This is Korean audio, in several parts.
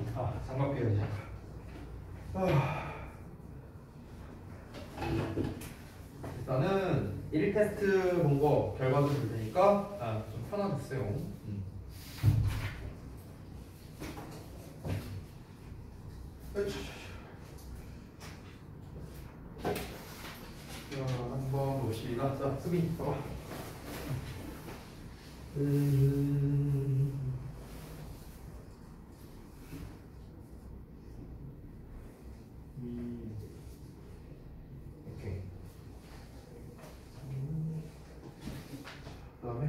장갑 끼워야지. 일단은 1 테스트 본 거 결과도 줄 테니까 좀 편하겠어요. 자, 한번 봅시다. 자, 수빈 봐봐. 오케이. 그다음에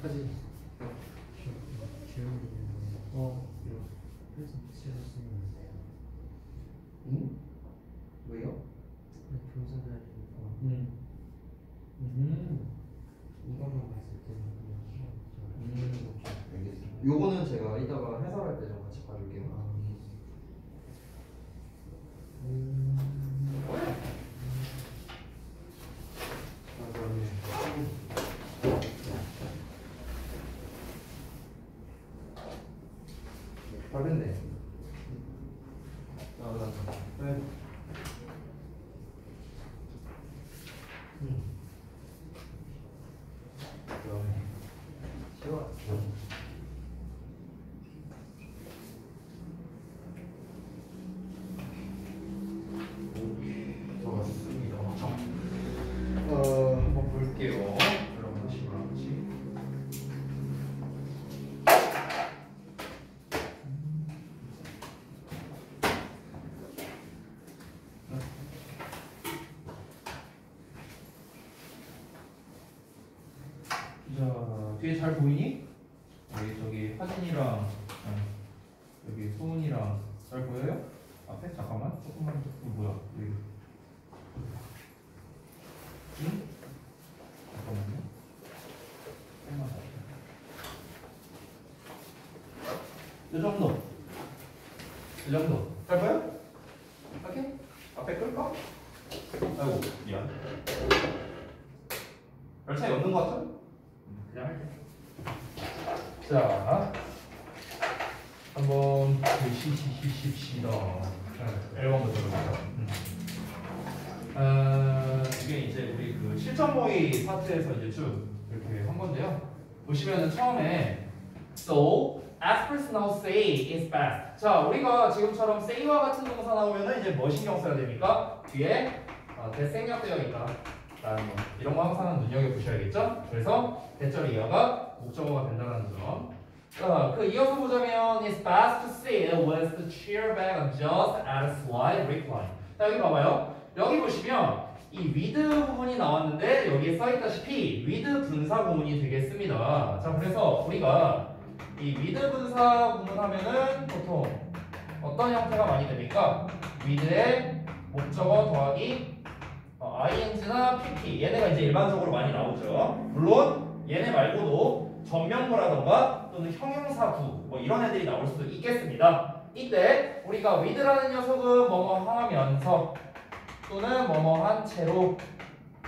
사진. 그래서 붙여줬으면 안 돼요. 응? 왜요? 경사자리니까. 이것만 봤을 때는 그냥 알겠습니다. 요거는 제가 이따가 해설할 때 좀 같이 봐줄게요. 빠른데. 네. 좋았습니다. 한번 볼게요. 여러분 친구랑 같이. 자, 뒤에 잘 보이니? 저기 하진이랑 여기 소은이랑 잘 보여요? 앞에? 잠깐만 조금만 더. 뭐야 여기. 응? 잠깐만요. 조금만 더. 이 정도. 이 정도. 잘 보여? 오케이? 앞에 끌까? 아이고 미안. 별 차이 없는 것 같아? 그냥 할게. 자, 한번 보시십시다. 앨범부터 들어가자. 이게 이제 우리 그 실전 모의 파트에서 이제 쭉 이렇게 한 건데요. 보시면은 처음에 So, experts now say is best. 자, 우리가 지금처럼 say와 같은 동사 나오면은 이제 뭐 신경 써야 됩니까? 뒤에 대생략되어 있다. 라는 거. 이런 거 항상 눈여겨보셔야겠죠? 그래서 대절 이어가 목적어가 된다는 점. 자, 그 이어서 보자면 It's best to sit with the chair back and just add a slight recline. 자, 여기 봐봐요. 여기 보시면 이 with 부분이 나왔는데 여기에 써있다시피 with 분사 구문이 되겠습니다. 자, 그래서 우리가 이 with 분사 구문 하면은 보통 어떤 형태가 많이 됩니까? with의 목적어 더하기 ing나 pp 얘네가 이제 일반적으로 많이 나오죠. 물론 얘네 말고도 전명구라던가 또는 형용사구 뭐 이런 애들이 나올 수도 있겠습니다. 이때 우리가 with라는 녀석은 뭐뭐 하면서 또는 뭐뭐 한 채로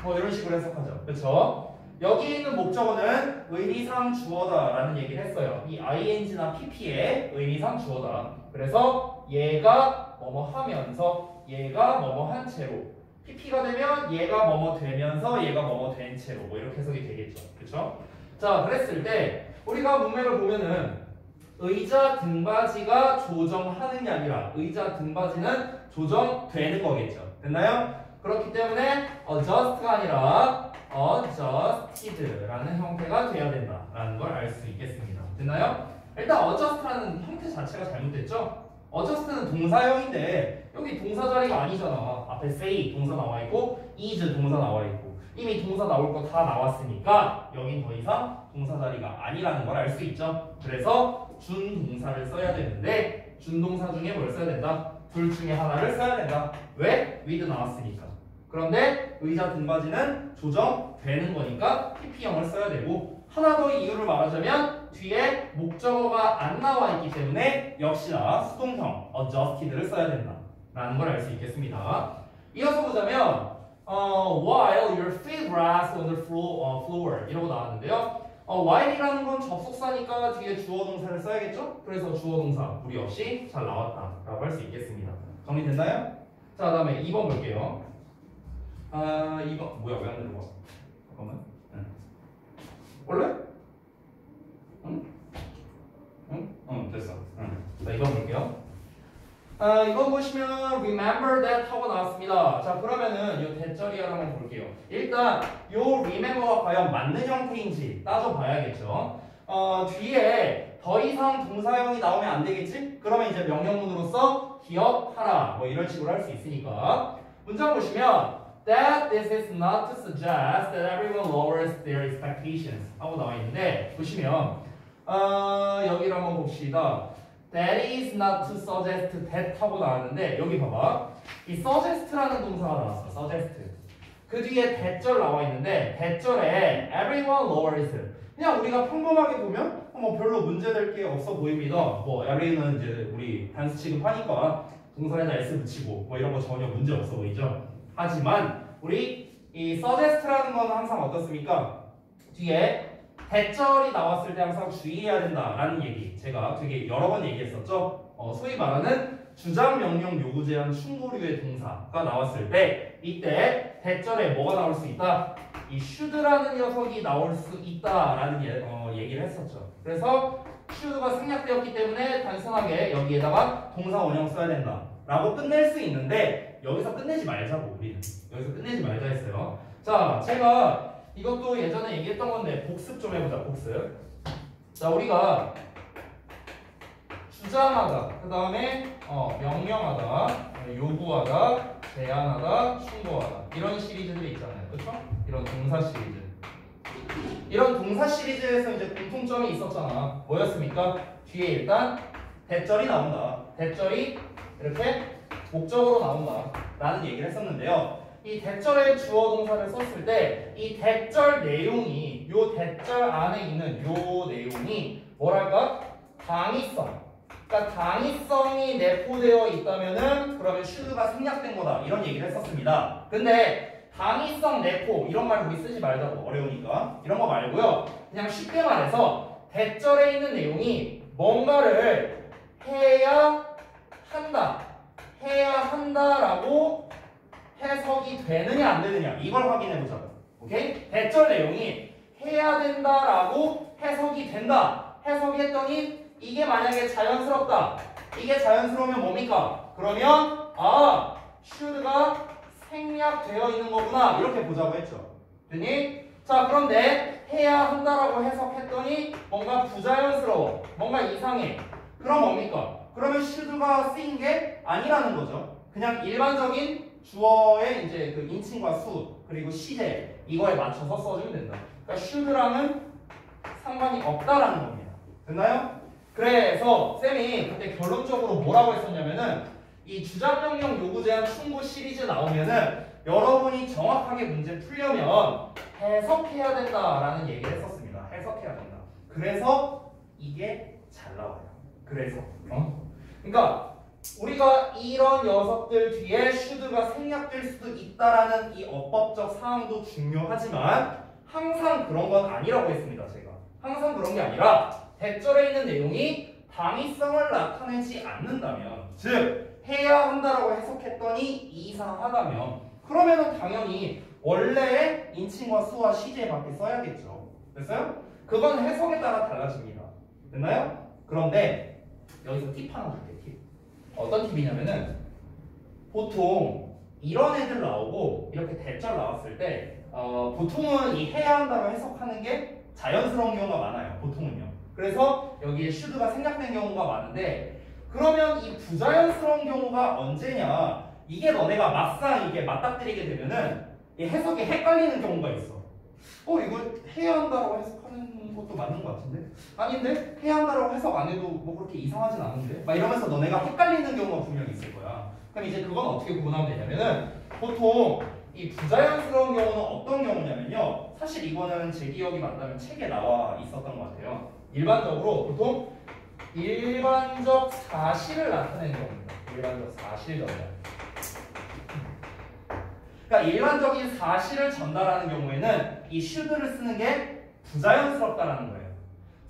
뭐 이런 식으로 해석하죠. 그렇죠? 여기 있는 목적어는 의미상 주어다라는 얘기를 했어요. 이 ing나 pp의 의미상 주어다. 그래서 얘가 뭐뭐 하면서 얘가 뭐뭐 한 채로 pp가 되면 얘가 뭐뭐 되면서 얘가 뭐뭐 된 채로 뭐 이렇게 해석이 되겠죠. 그렇죠? 자, 그랬을 때 우리가 문맥을 보면은 의자 등받이가 조정하는 게 아니라 의자 등받이는 조정되는 거겠죠. 됐나요? 그렇기 때문에 adjust가 아니라 adjusted라는 형태가 돼야 된다라는 걸 알 수 있겠습니다. 됐나요? 일단 adjust라는 형태 자체가 잘못됐죠? adjust는 동사형인데 여기 동사 자리가 아니잖아. 앞에 say 동사 나와 있고 is 동사 나와 있고 이미 동사 나올 거 다 나왔으니까 여긴 더 이상 동사 자리가 아니라는 걸 알 수 있죠. 그래서 준동사를 써야 되는데 준동사 중에 뭘 써야 된다? 둘 중에 하나를 써야 된다. 왜? with 나왔으니까. 그런데 의자 등받이는 조정되는 거니까 pp형을 써야 되고 하나 더 이유를 말하자면 뒤에 목적어가 안 나와 있기 때문에 역시나 수동형 adjusted를 써야 된다 라는 걸 알 수 있겠습니다. 이어서 보자면 while your feet rest on the floor 이러고 나왔는데요. while이라는 건 접속사니까 뒤에 주어 동사를 써야겠죠? 그래서 주어 동사 무리 없이 잘 나왔다라고 할 수 있겠습니다. 정리됐나요? 자, 다음에 2번 볼게요. 2번 뭐야 왜 안 들어가? 잠깐만. 원래? 응? 됐어. 자, 2번 볼게요. 이거 보시면 remember that 하고 나왔습니다. 자, 그러면은 이 대절이야를 한번 볼게요. 일단 요 remember가 과연 맞는 형태인지 따져봐야겠죠. 뒤에 더 이상 동사형이 나오면 안 되겠지? 그러면 이제 명령문으로서 기억하라 뭐 이런 식으로 할 수 있으니까 문장 보시면 that this is not to suggest that everyone lowers their expectations 하고 나와 있는데 보시면 여기를 한번 봅시다. That is not to suggest that 하고 나왔는데 여기 봐봐. 이 suggest라는 동사가 나왔어. suggest. 그 뒤에 대절 나와 있는데 대절에 everyone lowers. 그냥 우리가 평범하게 보면 뭐 별로 문제될 게 없어 보입니다. 뭐 every는 이제 우리 단수 취급하니까 동사에다 s 붙이고 뭐 이런 거 전혀 문제 없어 보이죠. 하지만 우리 이 suggest라는 건 항상 어떻습니까? 뒤에 대절이 나왔을 때 항상 주의해야 된다라는 얘기 제가 되게 여러 번 얘기했었죠. 소위 말하는 주장 명령 요구 제한 충고류의 동사가 나왔을 때 이때 대절에 뭐가 나올 수 있다? 이 should라는 녀석이 나올 수 있다라는 얘기를 했었죠. 그래서 should가 생략되었기 때문에 단순하게 여기에다가 동사 원형 써야 된다라고 끝낼 수 있는데 여기서 끝내지 말자고 우리는 여기서 끝내지 말자 했어요. 자, 제가 이것도 예전에 얘기했던 건데 복습 좀 해보자. 복습. 자, 우리가 주장하다, 그 다음에 명령하다, 요구하다, 제안하다, 충고하다 이런 시리즈들이 있잖아요. 그렇죠? 이런 동사 시리즈. 이런 동사 시리즈에서 이제 공통점이 있었잖아. 뭐였습니까? 뒤에 일단 대절이 나온다. 대절이 이렇게 목적으로 나온다 라는 얘기를 했었는데요. 이 대절의 주어 동사를 썼을 때 이 대절 내용이 요 대절 안에 있는 요 내용이 뭐랄까? 당위성. 그러니까 당위성이 내포되어 있다면은 그러면 should가 생략된 거다 이런 얘기를 했었습니다. 근데 당위성 내포 이런 말 우리 쓰지 말자고 어려우니까 이런 거 말고요. 그냥 쉽게 말해서 대절에 있는 내용이 뭔가를 해야 한다라고 해석이 되느냐 안 되느냐 이걸 확인해 보자. 오케이? 대절 내용이 해야 된다라고 해석이 된다. 해석이 했더니 이게 만약에 자연스럽다. 이게 자연스러우면 뭡니까? 그러면 should가 생략되어 있는 거구나. 이렇게 보자고 했죠. 됐니? 자, 그런데 해야 한다라고 해석했더니 뭔가 부자연스러워. 뭔가 이상해. 그럼 뭡니까? 그러면 should가 쓰인 게 아니라는 거죠. 그냥 일반적인 주어의 이제 그 인칭과 수 그리고 시제 이거에 맞춰서 써주면 된다. 그러니까 should랑은 상관이 없다라는 겁니다. 됐나요? 그래서 쌤이 그때 결론적으로 뭐라고 했었냐면은 이 주장명령 요구제한 충고 시리즈 나오면은 여러분이 정확하게 문제 풀려면 해석해야 된다라는 얘기를 했었습니다. 해석해야 된다. 그래서 이게 잘 나와요. 그래서 그러니까 우리가 이런 녀석들 뒤에 should가 생략될 수도 있다라는 이 어법적 사항도 중요하지만 항상 그런 건 아니라고 했습니다. 제가 항상 그런 게 아니라 대절에 있는 내용이 당위성을 나타내지 않는다면 즉 해야 한다라고 해석했더니 이상하다면 그러면은 당연히 원래의 인칭과 수와 시제밖에 써야겠죠. 됐어요? 그건 해석에 따라 달라집니다. 됐나요? 그런데 여기서 팁 하나 줄게요. 팁. 어떤 팁이냐면은 보통 이런 애들 나오고 이렇게 대절 나왔을 때 보통은 이 해야 한다고 해석하는 게 자연스러운 경우가 많아요. 보통은요. 그래서 여기에 should가 생략된 경우가 많은데 그러면 이 부자연스러운 경우가 언제냐? 이게 너네가 막상 이게 맞닥뜨리게 되면은 이 해석이 헷갈리는 경우가 있어. 이걸 해야 한다라고 해석하는 것도 맞는 것 같은데? 아닌데? 해야 한다라고 해석 안 해도 뭐 그렇게 이상하진 않은데? 막 이러면서 너네가 헷갈리는 경우가 분명히 있을 거야. 그럼 이제 그건 어떻게 구분하면 되냐면은 보통 이 부자연스러운 경우는 어떤 경우냐면요. 사실 이거는 제 기억이 맞다면 책에 나와 있었던 것 같아요. 일반적으로 보통 일반적 사실을 나타내는 겁니다. 일반적 사실 전달. 그러니까 일반적인 사실을 전달하는 경우에는 이 should를 쓰는 게 부자연스럽다라는 거예요.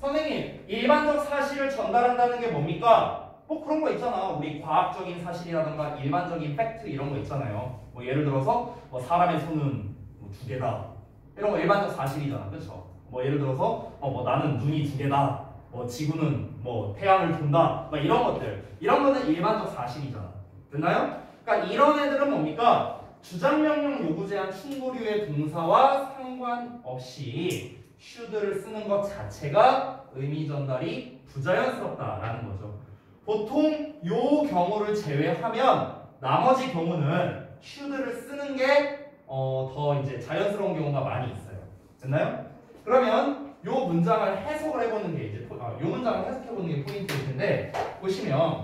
선생님, 일반적 사실을 전달한다는 게 뭡니까? 뭐 그런 거 있잖아. 우리 과학적인 사실이라든가 일반적인 팩트 이런 거 있잖아요. 뭐 예를 들어서 뭐 사람의 손은 뭐 2개다. 이런 거 일반적 사실이잖아. 그렇죠? 뭐 예를 들어서 뭐 나는 눈이 2개다. 뭐 지구는 뭐 태양을 돈다. 뭐 이런 것들. 이런 거는 일반적 사실이잖아. 됐나요? 그러니까 이런 애들은 뭡니까? 주장명령 요구제한 충고류의 동사와 상관없이 should를 쓰는 것 자체가 의미 전달이 부자연스럽다라는 거죠. 보통 요 경우를 제외하면 나머지 경우는 should를 쓰는 게 더 이제 자연스러운 경우가 많이 있어요. 됐나요? 그러면 요 문장을 해석을 해보는 게 이제 요 문장을 해석해보는 게 포인트일 텐데 보시면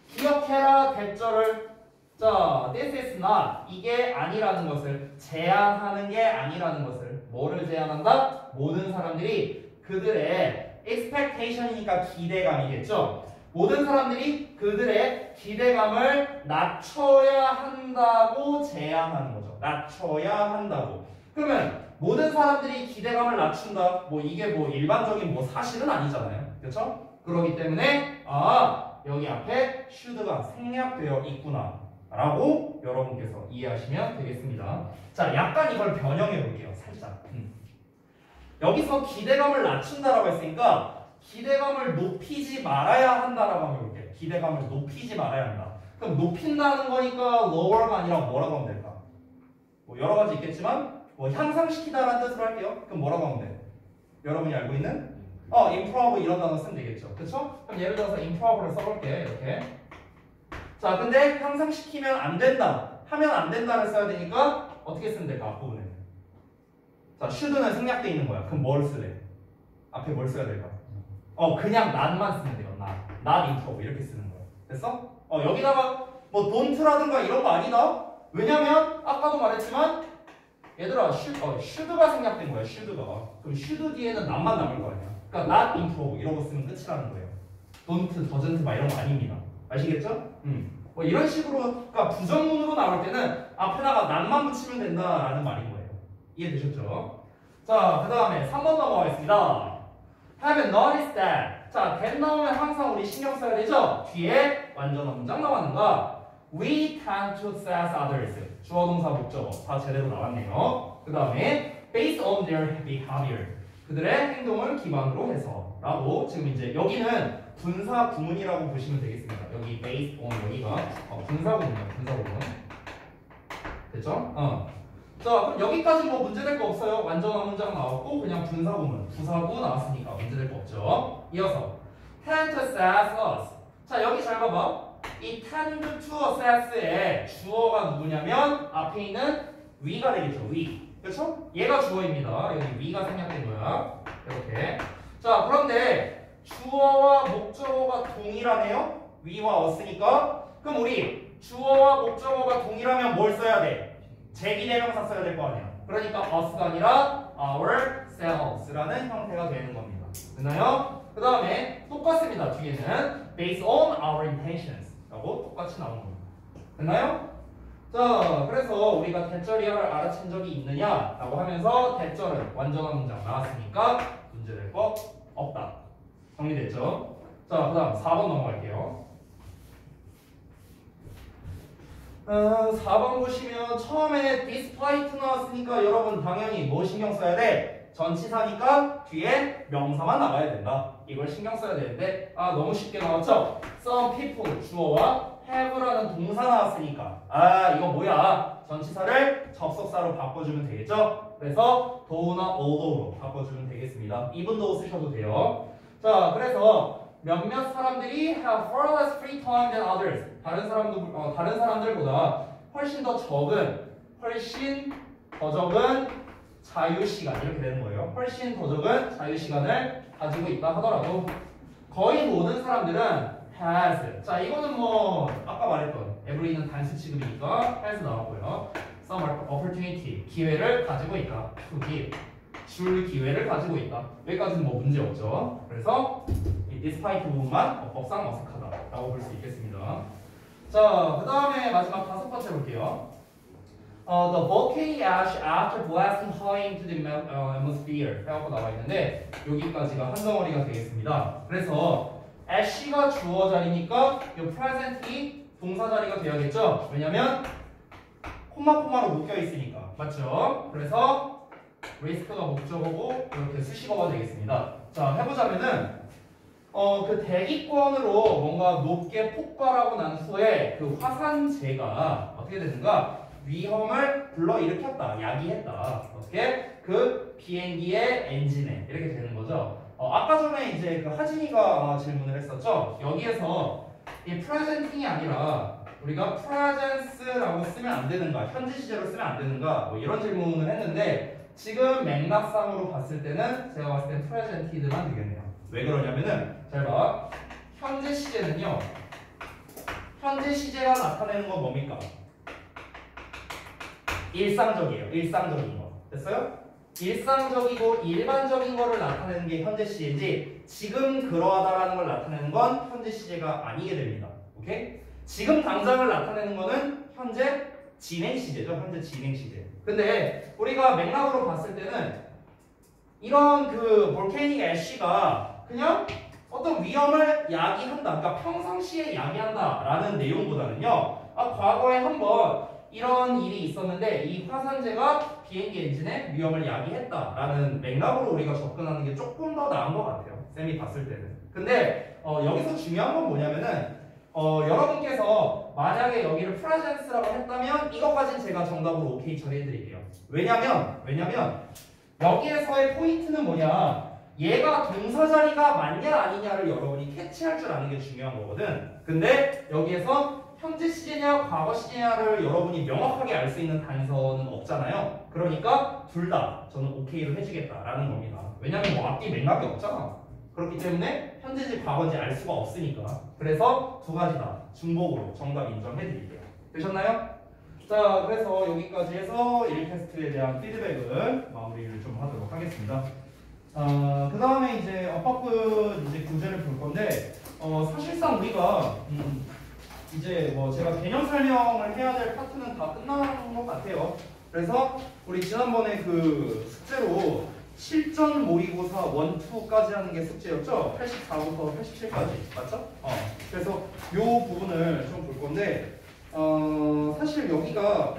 기억해라 대절을 자, this is not 이게 아니라는 것을 제한하는 게 아니라는 것을 뭐를 제한한다? 모든 사람들이 그들의 expectation이니까 기대감이겠죠. 모든 사람들이 그들의 기대감을 낮춰야 한다고 제한하는 거죠. 낮춰야 한다고. 그러면 모든 사람들이 기대감을 낮춘다. 뭐 이게 뭐 일반적인 뭐 사실은 아니잖아요. 그렇죠? 그렇기 때문에 여기 앞에 should가 생략되어 있구나 라고 여러분께서 이해하시면 되겠습니다. 자, 약간 이걸 변형해 볼게요. 살짝. 여기서 기대감을 낮춘다라고 했으니까 기대감을 높이지 말아야 한다라고 하면 볼게요. 기대감을 높이지 말아야 한다. 그럼 높인다는 거니까 lower가 아니라 뭐라고 하면 될까? 뭐 여러 가지 있겠지만 뭐 향상시키다라는 뜻으로 할게요. 그럼 뭐라고 하면 돼? 여러분이 알고 있는? improve 이런 단어 쓰면 되겠죠. 그렇죠? 그럼 예를 들어서 improve를 써볼게. 이렇게. 자, 근데 향상시키면 안 된다. 하면 안 된다를 써야 되니까 어떻게 쓰면 될까? 앞부분에. 자, should는 생략돼 있는 거야. 그럼 뭘 쓰래? 앞에 뭘 써야 될까? 그냥 not만 쓰면 돼요. not improve 이렇게 쓰는 거야. 됐어? 여기다가 뭐 don't라든가 이런 거 아니다. 왜냐면 아까도 말했지만 얘들아 should가 생략된 거야. should가. 그럼 should 뒤에는 not만 남을 거 아니야. 그러니까 not improve 이러고 쓰면 끝이라는 거예요. don't, doesn't 막 이런 거 아닙니다. 아시겠죠? 뭐 이런 식으로 그러니까 부정문으로 나올 때는 앞에다가 not만 붙이면 된다라는 말인 거예요. 이해되셨죠? 자, 그 다음에 3번 넘어가겠습니다. Have you noticed that? 자, that 나오면 항상 우리 신경 써야 되죠? 뒤에 완전한 문장 나왔는가? We tend to assess others. 주어, 동사, 목적어 다 제대로 나왔네요. 그 다음에 based on their behavior. 그들의 행동을 기반으로 해서 라고 지금 이제 여기는 분사 구문이라고 보시면 되겠습니다. 여기 based on 여기가 분사 구문이에요. 분사 구문. 됐죠? 자, 그럼 여기까지 뭐 문제될 거 없어요. 완전한 문장 나왔고 그냥 분사구문, 부사구 나왔으니까 문제될 거 없죠. 이어서 tend to assess us. 자, 여기 잘 봐봐. 이 tend to assess의 주어가 누구냐면 앞에 있는 we가 되겠죠. we. 그렇죠? 얘가 주어입니다. 여기 we가 생략된 거야. 이렇게. 자, 그런데 주어와 목적어가 동일하네요. we와 us니까. 그럼 우리 주어와 목적어가 동일하면 뭘 써야 돼? 제기대명사 써야 될 거 아니야. 그러니까 us가 아니라 ourselves라는 형태가 되는 겁니다. 됐나요? 그 다음에 똑같습니다. 뒤에는 based on our intentions 라고 똑같이 나온 겁니다. 됐나요? 자, 그래서 우리가 대절이야를 알아챈 적이 있느냐 라고 하면서 대절은 완전한 문장 나왔으니까 문제될 거 없다. 정리됐죠? 자, 그 다음 4번 넘어갈게요. 4번 보시면 처음에 despite 나왔으니까 여러분 당연히 뭐 신경 써야 돼? 전치사니까 뒤에 명사만 나가야 된다. 이걸 신경 써야 되는데 너무 쉽게 나왔죠? Some people 주어와 have라는 동사 나왔으니까 이거 뭐야? 전치사를 접속사로 바꿔주면 되겠죠? 그래서 do나 although로 바꿔주면 되겠습니다. even though 쓰셔도 돼요. 자, 그래서 몇몇 사람들이 have far less free time than others. 다른 사람들보다 훨씬 더 적은 자유 시간 이렇게 되는 거예요. 훨씬 더 적은 자유 시간을 가지고 있다 하더라도 거의 모든 사람들은 has. 자, 이거는 뭐 아까 말했던 every는 단수 취급이니까 has 나왔고요. some opportunity 기회를 가지고 있다. to give 줄 기회를 가지고 있다. 여기까지는 뭐 문제 없죠. 그래서 이 despite 부분만 법상 어색하다라고 볼 수 있겠습니다. 자, 그 다음에 마지막 5번째 볼게요. the volcanic ash after blasting high into the atmosphere 해갖고 나와 있는데 여기까지가 한 덩어리가 되겠습니다. 그래서 ash가 주어 자리니까 이 present이 동사 자리가 돼야겠죠? 왜냐면 콤마로 묶여 있으니까 맞죠? 그래서 risk가 목적어고 이렇게 수식어가 되겠습니다. 자 해보자면은 그 대기권으로 뭔가 높게 폭발하고 난 후에 그 화산재가 어떻게 되는가? 위험을 불러일으켰다, 야기했다. 어떻게? 그 비행기의 엔진에 이렇게 되는 거죠. 아까 전에 이제 그 하진이가 질문을 했었죠. 여기에서 이 presenting이 아니라 우리가 presence라고 쓰면 안 되는가, 현재 시제로 쓰면 안 되는가, 뭐 이런 질문을 했는데 지금 맥락상으로 봤을 때는 제가 봤을 땐 presented만 되겠네요. 왜 그러냐면은 잘 봐. 현재 시제는요. 현재 시제가 나타내는 건 뭡니까? 일상적이에요. 일상적인 거. 됐어요? 일상적이고 일반적인 거를 나타내는 게 현재 시제인지 지금 그러하다라는 걸 나타내는 건 현재 시제가 아니게 됩니다. 오케이? 지금 당장을 나타내는 거는 현재 진행 시제죠. 현재 진행 시제. 근데 우리가 맥락으로 봤을 때는 이런 그 볼케이닉 애쉬가 그냥 어떤 위험을 야기한다. 그러니까 평상시에 야기한다라는 내용보다는요. 과거에 한번 이런 일이 있었는데 이 화산재가 비행기 엔진에 위험을 야기했다라는 맥락으로 우리가 접근하는 게 조금 더 나은 것 같아요. 쌤이 봤을 때는. 근데 여기서 중요한 건 뭐냐면은 여러분께서 만약에 여기를 프레젠스라고 했다면 이것까지는 제가 정답으로 오케이 처리해드릴게요. 왜냐면 여기에서의 포인트는 뭐냐? 얘가 동사 자리가 맞냐 아니냐를 여러분이 캐치할 줄 아는 게 중요한 거거든. 근데 여기에서 현재 시제냐 과거 시제냐를 여러분이 명확하게 알 수 있는 단서는 없잖아요. 그러니까 둘 다 저는 오케이를 해주겠다라는 겁니다. 왜냐면 뭐 앞뒤 맥락이 없잖아. 그렇기 때문에 현재지 과거인지 알 수가 없으니까. 그래서 두 가지 다 중복으로 정답 인정해드릴게요. 되셨나요? 자, 그래서 여기까지 해서 1테스트에 대한 피드백을 마무리를 좀 하도록 하겠습니다. 그 다음에 이제 업합부 이제 교재를 볼 건데, 사실상 우리가 이제 뭐 제가 개념 설명을 해야 될 파트는 다 끝난 것 같아요. 그래서 우리 지난번에 그 숙제로 실전 모의고사 1, 2까지 하는 게 숙제였죠? 84부터 87까지 맞죠? 그래서 이 부분을 좀 볼 건데 사실 여기가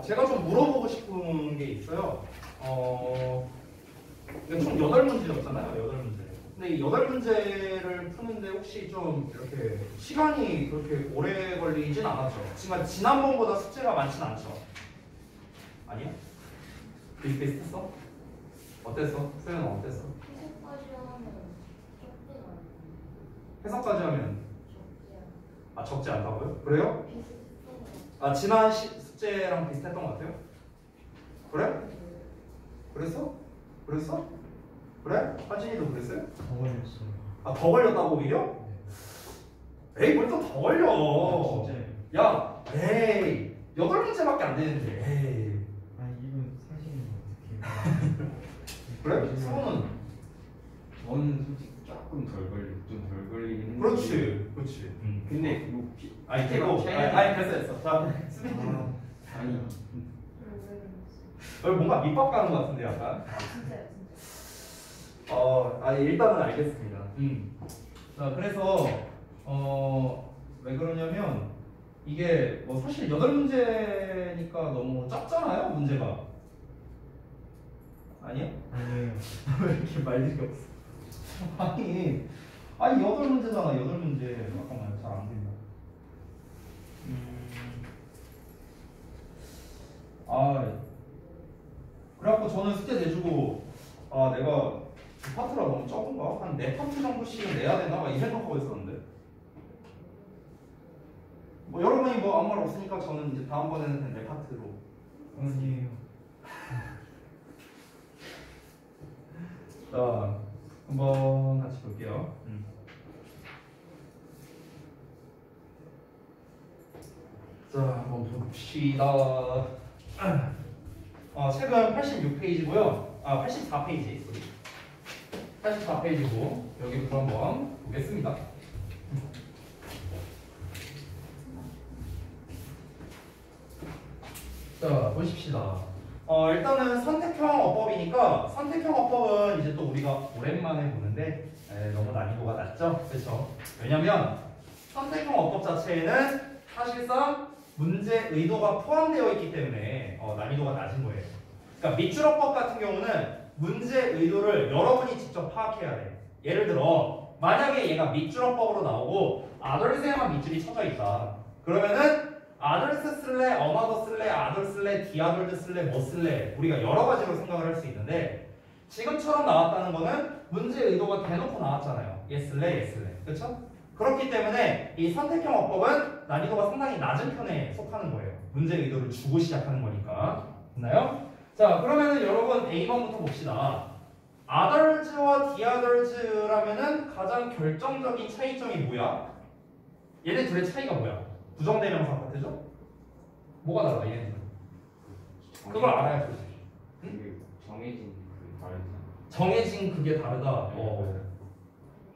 제가 좀 물어보고 싶은 게 있어요. 이게 총 8문제였잖아요. 8문제. 근데 이 8문제를 푸는데 혹시 좀 이렇게 시간이 그렇게 오래 걸리진 않았죠? 지난번보다 숙제가 많진 않죠? 아니요? 비슷비슷했어? 어땠어? 수연은 어땠어? 해석까지 하면 적지 않다고요? 그래요? 지난 숙제랑 비슷했던 것 같아요? 그래? 그랬어? 그래? 하진이도 그랬어요? 더 걸렸어요. 더 걸렸다고 오히려? 에이 뭘 또 더 걸려? 진짜요? 야, 에이 8문제밖에 안 되는데 에이. 이분 사실은 어떻게 그래? 수호는? 저는 솔직히 조금 덜 걸리긴 했는데. 그렇지. 근데 뭐 됐어. 자, 수빈이는 아니 뭔가 밑밥 가는 것 같은데 약간. 일단은 알겠습니다. 자, 그래서 왜 그러냐면 이게 뭐 사실 8문제니까 너무 작잖아요, 문제가. 아니야? 아니에요. 왜 이렇게 말들이 없어? 아니 8문제잖아. 8문제. 잠깐만, 잘 안 된다. 그래갖고 저는 숙제 내주고 내가 두 파트가 너무 적은가? 한 4파트 정도씩은 내야 되나? 막 이 생각하고 있었는데 뭐 여러분이 뭐 아무 말 없으니까 저는 이제 다음번에는 그냥 4파트로. 아니에요. 자, 한번 같이 볼게요. 자, 한번 봅시다. 책은 86페이지고요. 84페이지. 84페이지고 여기부터 한번 보겠습니다. 자, 보십시다. 일단은 선택형 어법이니까 선택형 어법은 이제 또 우리가 오랜만에 보는데 너무 난이도가 낮죠? 그렇죠? 왜냐면 선택형 어법 자체에는 사실상 문제 의도가 포함되어 있기 때문에 난이도가 낮은 거예요. 그러니까 밑줄어법 같은 경우는 문제 의도를 여러분이 직접 파악해야 돼. 예를 들어 만약에 얘가 밑줄어법으로 나오고 others에만 밑줄이 쳐져 있다. 그러면은 others 쓸래, another 쓸래, other 쓸래, the others 쓸래, 뭐 쓸래 우리가 여러 가지로 생각을 할 수 있는데 지금처럼 나왔다는 거는 문제 의도가 대놓고 나왔잖아요. 얘 쓸래, 얘 쓸래. 그렇죠? 그렇기 때문에 이 선택형 어법은 난이도가 상당히 낮은 편에 속하는 거예요. 문제 의도를 주고 시작하는 거니까. 됐나요? 자, 그러면은 여러분 A번부터 봅시다. others와 the others라면은 가장 결정적인 차이점이 뭐야? 얘네 둘의 차이가 뭐야? 부정대명사 같아죠? 뭐가 달라 얘네들? 그걸 알아야 돼. 그 정해진 그 다르잖아. 정해진 그게 다르다.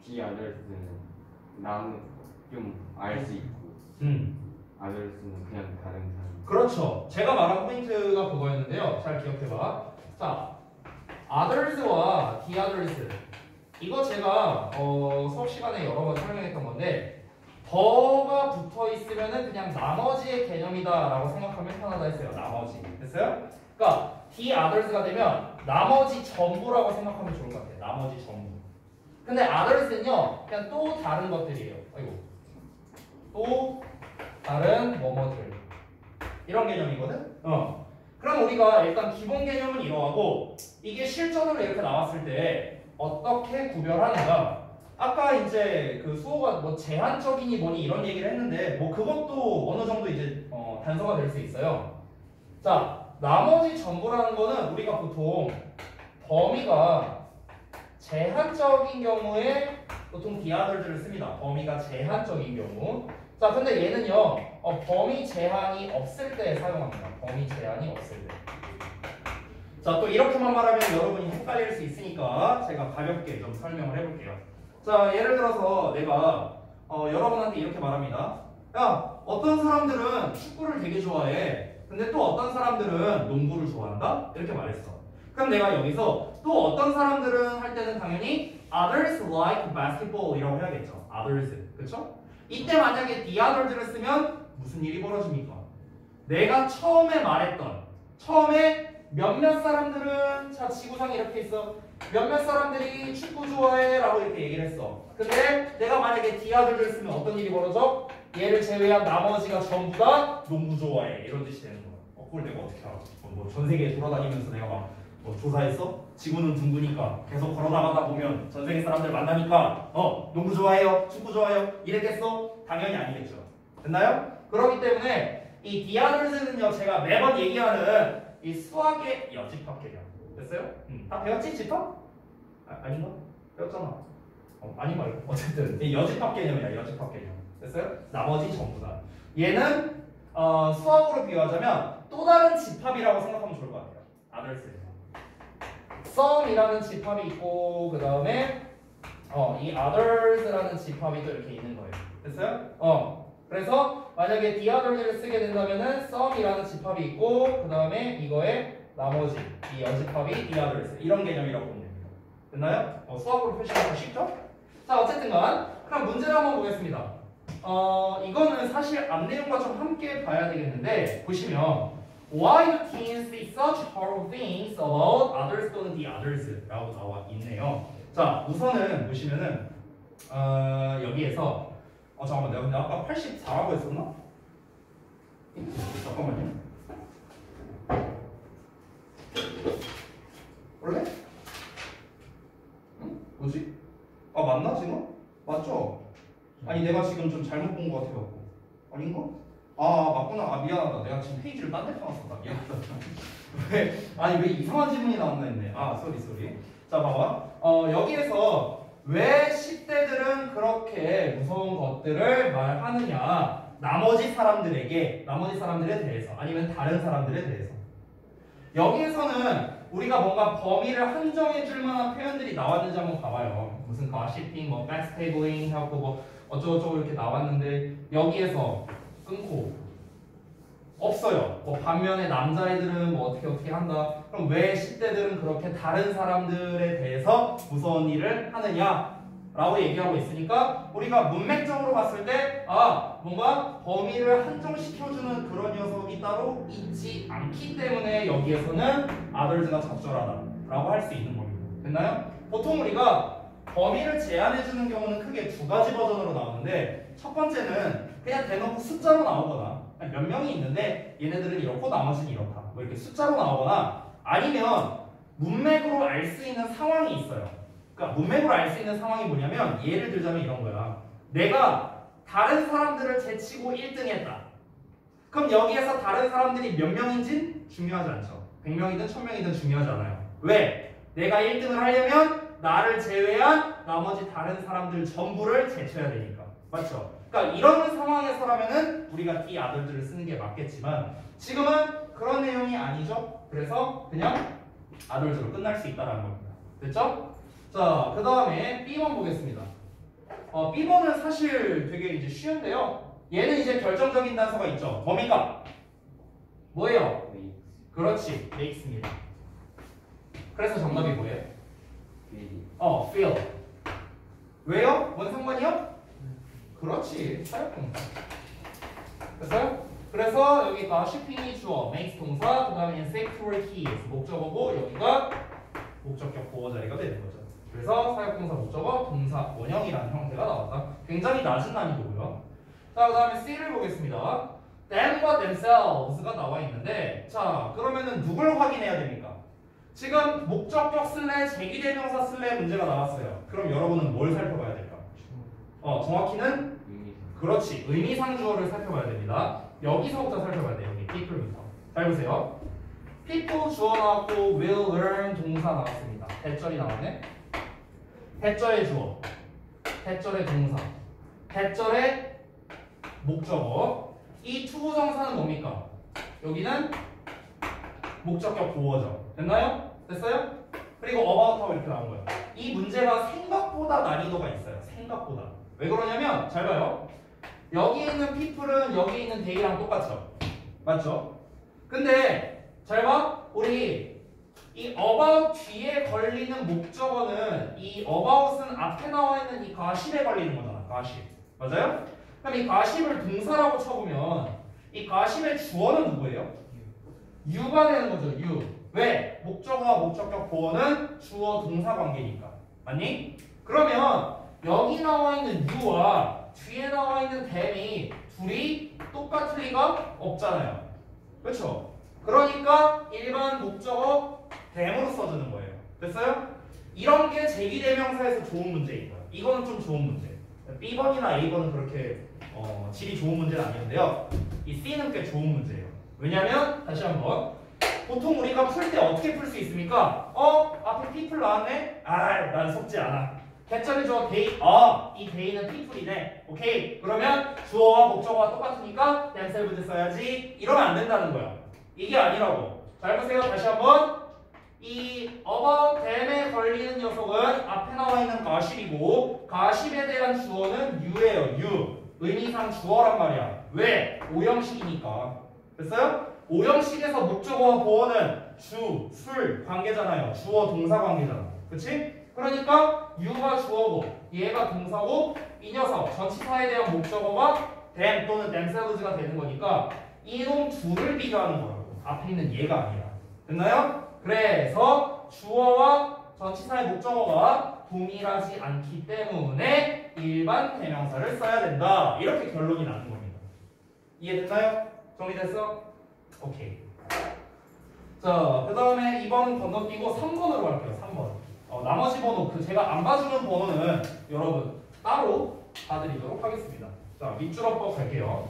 디아들스는 나는 좀 알 수 있고 아들스는 그냥 다른 사람. 그렇죠. 제가 말한 포인트가 그거였는데요. 잘 기억해봐. 자, others와 the others 이거 제가 수업 시간에 여러 번 설명했던 건데 더가 붙어 있으면은 그냥 나머지의 개념이다라고 생각하면 편하다 했어요. 나머지. 됐어요? 그러니까 the others가 되면 나머지 전부라고 생각하면 좋을 것 같아요. 나머지 전부. 근데 others는요 그냥 또 다른 것들이에요. 아이고. 또 다른 뭐뭐들 이런 개념이거든. 그럼 우리가 일단 기본 개념은 이러하고 이게 실전으로 이렇게 나왔을 때 어떻게 구별하는가? 아까 이제 그 수호가 뭐 제한적이니 뭐니 이런 얘기를 했는데 뭐 그것도 어느 정도 이제 단서가 될 수 있어요. 자, 나머지 전부라는 거는 우리가 보통 범위가 제한적인 경우에 보통 디아들들을 씁니다. 범위가 제한적인 경우. 자, 근데 얘는요 범위 제한이 없을 때 사용합니다. 범위 제한이 없을 때. 자, 또 이렇게만 말하면 여러분이 헷갈릴 수 있으니까 제가 가볍게 좀 설명을 해볼게요. 자, 예를 들어서 내가 여러분한테 이렇게 말합니다. 야, 어떤 사람들은 축구를 되게 좋아해. 근데 또 어떤 사람들은 농구를 좋아한다? 이렇게 말했어. 그럼 내가 여기서 또 어떤 사람들은 할 때는 당연히 others like basketball 이라고 해야겠죠. others. 그쵸? 이때 만약에 the others를 쓰면 무슨 일이 벌어집니까? 내가 처음에 말했던 처음에 몇몇 사람들은 자 지구상에 이렇게 있어. 몇몇 사람들이 축구 좋아해 라고 이렇게 얘기를 했어. 근데 내가 만약에 the others를 쓰면 어떤 일이 벌어져? 얘를 제외한 나머지가 전부 다 농구 좋아해 이런 뜻이 되는 거야. 그걸 내가 어떻게 알아? 뭐 전 세계에 돌아다니면서 내가 막 뭐 조사했어? 지구는 둥그니까 계속 걸어나가다 보면 전 세계 사람들 만나니까 농구 좋아해요? 축구 좋아해요? 이랬겠어? 당연히 아니겠죠. 됐나요? 그렇기 때문에 이 the others는요 제가 매번 얘기하는 이 수학의 여집합 개념. 됐어요? 다 배웠지? 집합? 아닌가? 배웠잖아. 아니 말고 어쨌든 이 여집합 개념이야. 여집합 개념. 됐어요? 나머지 전부 다. 얘는 수학으로 비유하자면 또 다른 집합이라고 생각하면 좋을 것 같아요. others. some이라는 집합이 있고 그 다음에 이 others라는 집합이 또 이렇게 있는 거예요. 됐어요? 그래서 만약에 the others를 쓰게 된다면은 some이라는 집합이 있고 그 다음에 이거에 나머지 이 여집합이 the others 이런 개념이라고 보면 됩니다. 됐나요? 수학으로 표시하기 쉽죠? 자, 어쨌든간 그럼 문제를 한번 보겠습니다. 이거는 사실 앞 내용과 좀 함께 봐야 되겠는데 보시면 Why do teens say such horrible things about others 또는 the others 라고 나와 있네요. 자, 우선은 보시면은 여기에서 잠깐만 내가 근데 아까 84라고 했었나? 잠깐만요. 원래? 응? 뭐지? 아 맞나 지금? 맞죠? 아니 내가 지금 좀 잘못 본 것 같아갖고 아닌가? 아 맞구나. 아 미안하다. 내가 지금 페이지를 딴 데 펴놨었다. 미안하다. 왜? 아니 왜 이상한 질문이 나왔나 했네. 아 쏘리. 자 봐봐. 여기에서 왜 10대들은 그렇게 무서운 것들을 말하느냐? 나머지 사람들에 대해서 아니면 다른 사람들에 대해서. 여기에서는 우리가 뭔가 범위를 한정해 줄 만한 표현들이 나왔는지 한번 봐봐요. 무슨 gossiping, 뭐 backstabling 하고 뭐 어쩌고저쩌고 이렇게 나왔는데 여기에서 끊고 없어요. 뭐 반면에 남자애들은 뭐 어떻게 한다. 그럼 왜 10대들은 그렇게 다른 사람들에 대해서 무서운 일을 하느냐? 라고 얘기하고 있으니까 우리가 문맥적으로 봤을 때 뭔가 범위를 한정시켜주는 그런 녀석이 따로 있지 않기 때문에 여기에서는 adult가 적절하다 라고 할 수 있는 겁니다. 됐나요? 보통 우리가 범위를 제한해주는 경우는 크게 두 가지 버전으로 나오는데 첫 번째는 그냥 대놓고 숫자로 나오거나 몇 명이 있는데 얘네들은 이렇고 나머지는 이렇다 뭐 이렇게 숫자로 나오거나 아니면 문맥으로 알 수 있는 상황이 있어요. 그러니까 문맥으로 알 수 있는 상황이 뭐냐면 예를 들자면 이런 거야. 내가 다른 사람들을 제치고 1등 했다. 그럼 여기에서 다른 사람들이 몇 명인진 중요하지 않죠. 100명이든 1000명이든 중요하지 않아요. 왜? 내가 1등을 하려면 나를 제외한 나머지 다른 사람들 전부를 제쳐야 되니까. 맞죠? 그러니까 이런 상황에서라면은 우리가 이 아들들을 쓰는 게 맞겠지만 지금은 그런 내용이 아니죠. 그래서 그냥 아들들로 끝날 수 있다는 겁니다. 됐죠? 자, 그 다음에 B번 보겠습니다. B번은 사실 되게 이제 쉬운데요. 얘는 이제 결정적인 단서가 있죠. 범위가 뭐예요? 그렇지, makes입니다. 그래서 정답이 뭐예요? feel. 왜요? 뭔 상관이요? 그렇지, 사역동사. 됐어요? 그래서 여기가 shipping이 주어, makes 동사, 그 다음에 insecure keys 목적어고 여기가 목적격 보호 자리가 되는 거죠. 그래서 사역동사 목적어 동사 원형이라는 형태가 나왔다. 굉장히 낮은 난이도고요. 자, 그 다음에 C를 보겠습니다. them과 themselves가 나와 있는데 자, 그러면은 누굴 확인해야 됩니까? 지금 목적격 슬래 제기대명사 슬래 문제가 나왔어요. 그럼 여러분은 뭘 살펴봐야 될까? 정확히는 그렇지, 의미상 주어를 살펴봐야 됩니다. 여기서부터 살펴봐야 돼요. 여기 people부터. 잘 보세요. people 주어 나왔고 will learn 동사 나왔습니다. 대절이 나왔네. 대절의 주어, 대절의 동사, 대절의 목적어. 이 투부정사는 뭡니까? 여기는 목적격 보어죠. 됐나요? 됐어요? 그리고 about하고 이렇게 나온 거예요. 이 문제가 생각보다 난이도가 있어요. 생각보다. 왜 그러냐면 잘 봐요. 여기 있는 people은 여기 있는 they랑 똑같죠. 맞죠? 근데 잘 봐. 우리 이 about 뒤에 걸리는 목적어는 이 about은 앞에 나와 있는 이 가십에 걸리는 거잖아. 가십. 맞아요? 그럼 이 가십을 동사라고 쳐보면 이 가십의 주어는 누구예요? you가 되는 거죠. you. 왜? 목적어와 목적격 보어는 주어 동사 관계니까. 맞니? 그러면 여기 나와 있는 you와 뒤에 나와 있는 them이 둘이 똑같을 리가 없잖아요. 그렇죠? 그러니까 일반 목적어 them으로 써주는 거예요. 됐어요? 이런 게 제기대명사에서 좋은 문제인 거예요. 이거는 좀 좋은 문제. B번이나 A번은 그렇게 질이 좋은 문제는 아니었는데요. 이 C는 꽤 좋은 문제예요. 왜냐면 다시 한번 보통 우리가 풀 때 어떻게 풀 수 있습니까? 앞에 people 나왔네? 난 속지 않아. 개짜리 주어 they, 이 they는 people이네. 오케이. 그러면 주어와 목적어가 똑같으니까 themselves 써야지. 이러면 안 된다는 거야. 이게 아니라고. 잘 보세요. 다시 한번. 이 about them에 걸리는 녀석은 앞에 나와 있는 가십이고 가십에 대한 주어는 you예요. you. 의미상 주어란 말이야. 왜? 오형식이니까. 됐어요? 오형식에서 목적어와 보어는 주, 술 관계잖아요. 주어 동사 관계잖아. 그치? 그러니까 you가 주어고 얘가 동사고 이 녀석 전치사에 대한 목적어가 them 또는 themselves가 되는 거니까 이놈 둘을 비교하는 거라고. 앞에 있는 얘가 아니라. 됐나요? 그래서 주어와 전치사의 목적어가 동일하지 않기 때문에 일반 대명사를 써야 된다. 이렇게 결론이 나는 겁니다. 이해됐나요? 정리됐어? 오케이. 자, 그 다음에 2번 건너뛰고 3번으로 갈게요. 3번. 나머지 번호, 제가 안 봐주는 번호는 여러분 따로 봐드리도록 하겠습니다. 자, 밑줄어법 갈게요.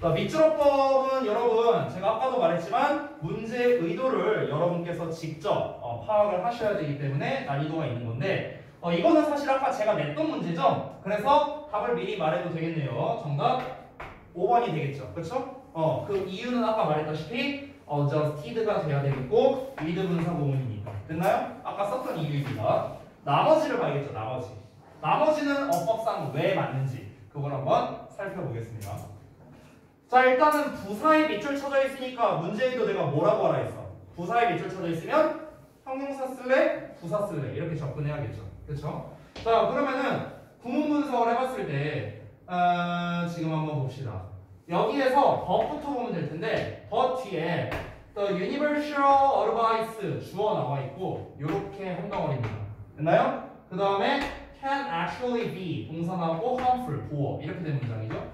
자, 밑줄어법은 여러분 제가 아까도 말했지만 문제 의도를 여러분께서 직접 파악을 하셔야 되기 때문에 난이도가 있는 건데 이거는 사실 아까 제가 냈던 문제죠. 그래서 답을 미리 말해도 되겠네요. 정답 5번이 되겠죠. 그렇죠? 그 이유는 아까 말했다시피 justed가 돼야 되겠고 with 분사 구문이니까. 됐나요? 아까 썼던 이유입니다. 나머지를 봐야겠죠. 나머지는 어법상 왜 맞는지 그걸 한번 살펴보겠습니다. 자, 일단은 부사에 밑줄 쳐져 있으니까 문제에도 내가 뭐라고 하라 했어? 부사에 밑줄 쳐져 있으면 형용사 쓸래? 부사 쓸래? 이렇게 접근해야겠죠. 그렇죠? 자, 그러면은 구문 분석을 해봤을 때 지금 한번 봅시다. 여기에서 but부터 보면 될 텐데 but 뒤에 the universal advice 주어 나와 있고 이렇게 한 덩어리입니다. 됐나요? 그 다음에 can actually be 동사 나오고 harmful 보어 이렇게 된 문장이죠.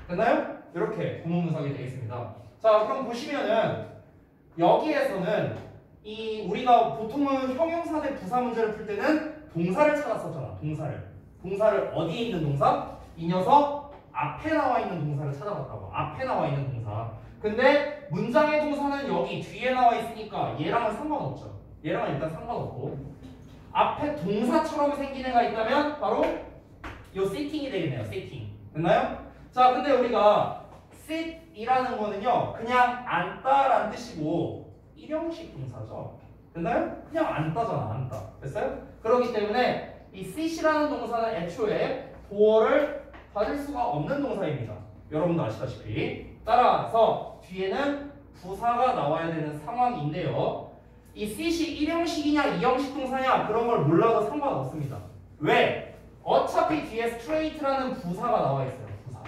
됐나요? 이렇게 구문 분석이 되어 있습니다. 자, 그럼 보시면은 여기에서는 이 우리가 보통은 형용사 대 부사 문제를 풀 때는 동사를 찾았었잖아. 동사를 어디에 있는 동사? 이 녀석 앞에 나와 있는 동사를 찾아봤다고. 앞에 나와 있는 동사. 근데 문장의 동사는 여기 뒤에 나와 있으니까 얘랑은 상관없죠. 얘랑은 일단 상관없고 앞에 동사처럼 생긴 애가 있다면 바로 요 sitting이 되겠네요. sitting. 됐나요? 자, 근데 우리가 sit이라는 거는요 그냥 앉다라는 뜻이고 일형식 동사죠. 됐나요? 그냥 앉다잖아. 앉다. 됐어요? 그렇기 때문에 이 sit이라는 동사는 애초에 보어를 받을 수가 없는 동사입니다. 여러분도 아시다시피. 따라서 뒤에는 부사가 나와야 되는 상황인데요. 이 sit이 일형식이냐 이형식 동사냐 그런 걸 몰라도 상관없습니다. 왜? 어차피 뒤에 straight라는 부사가 나와 있어요. 부사.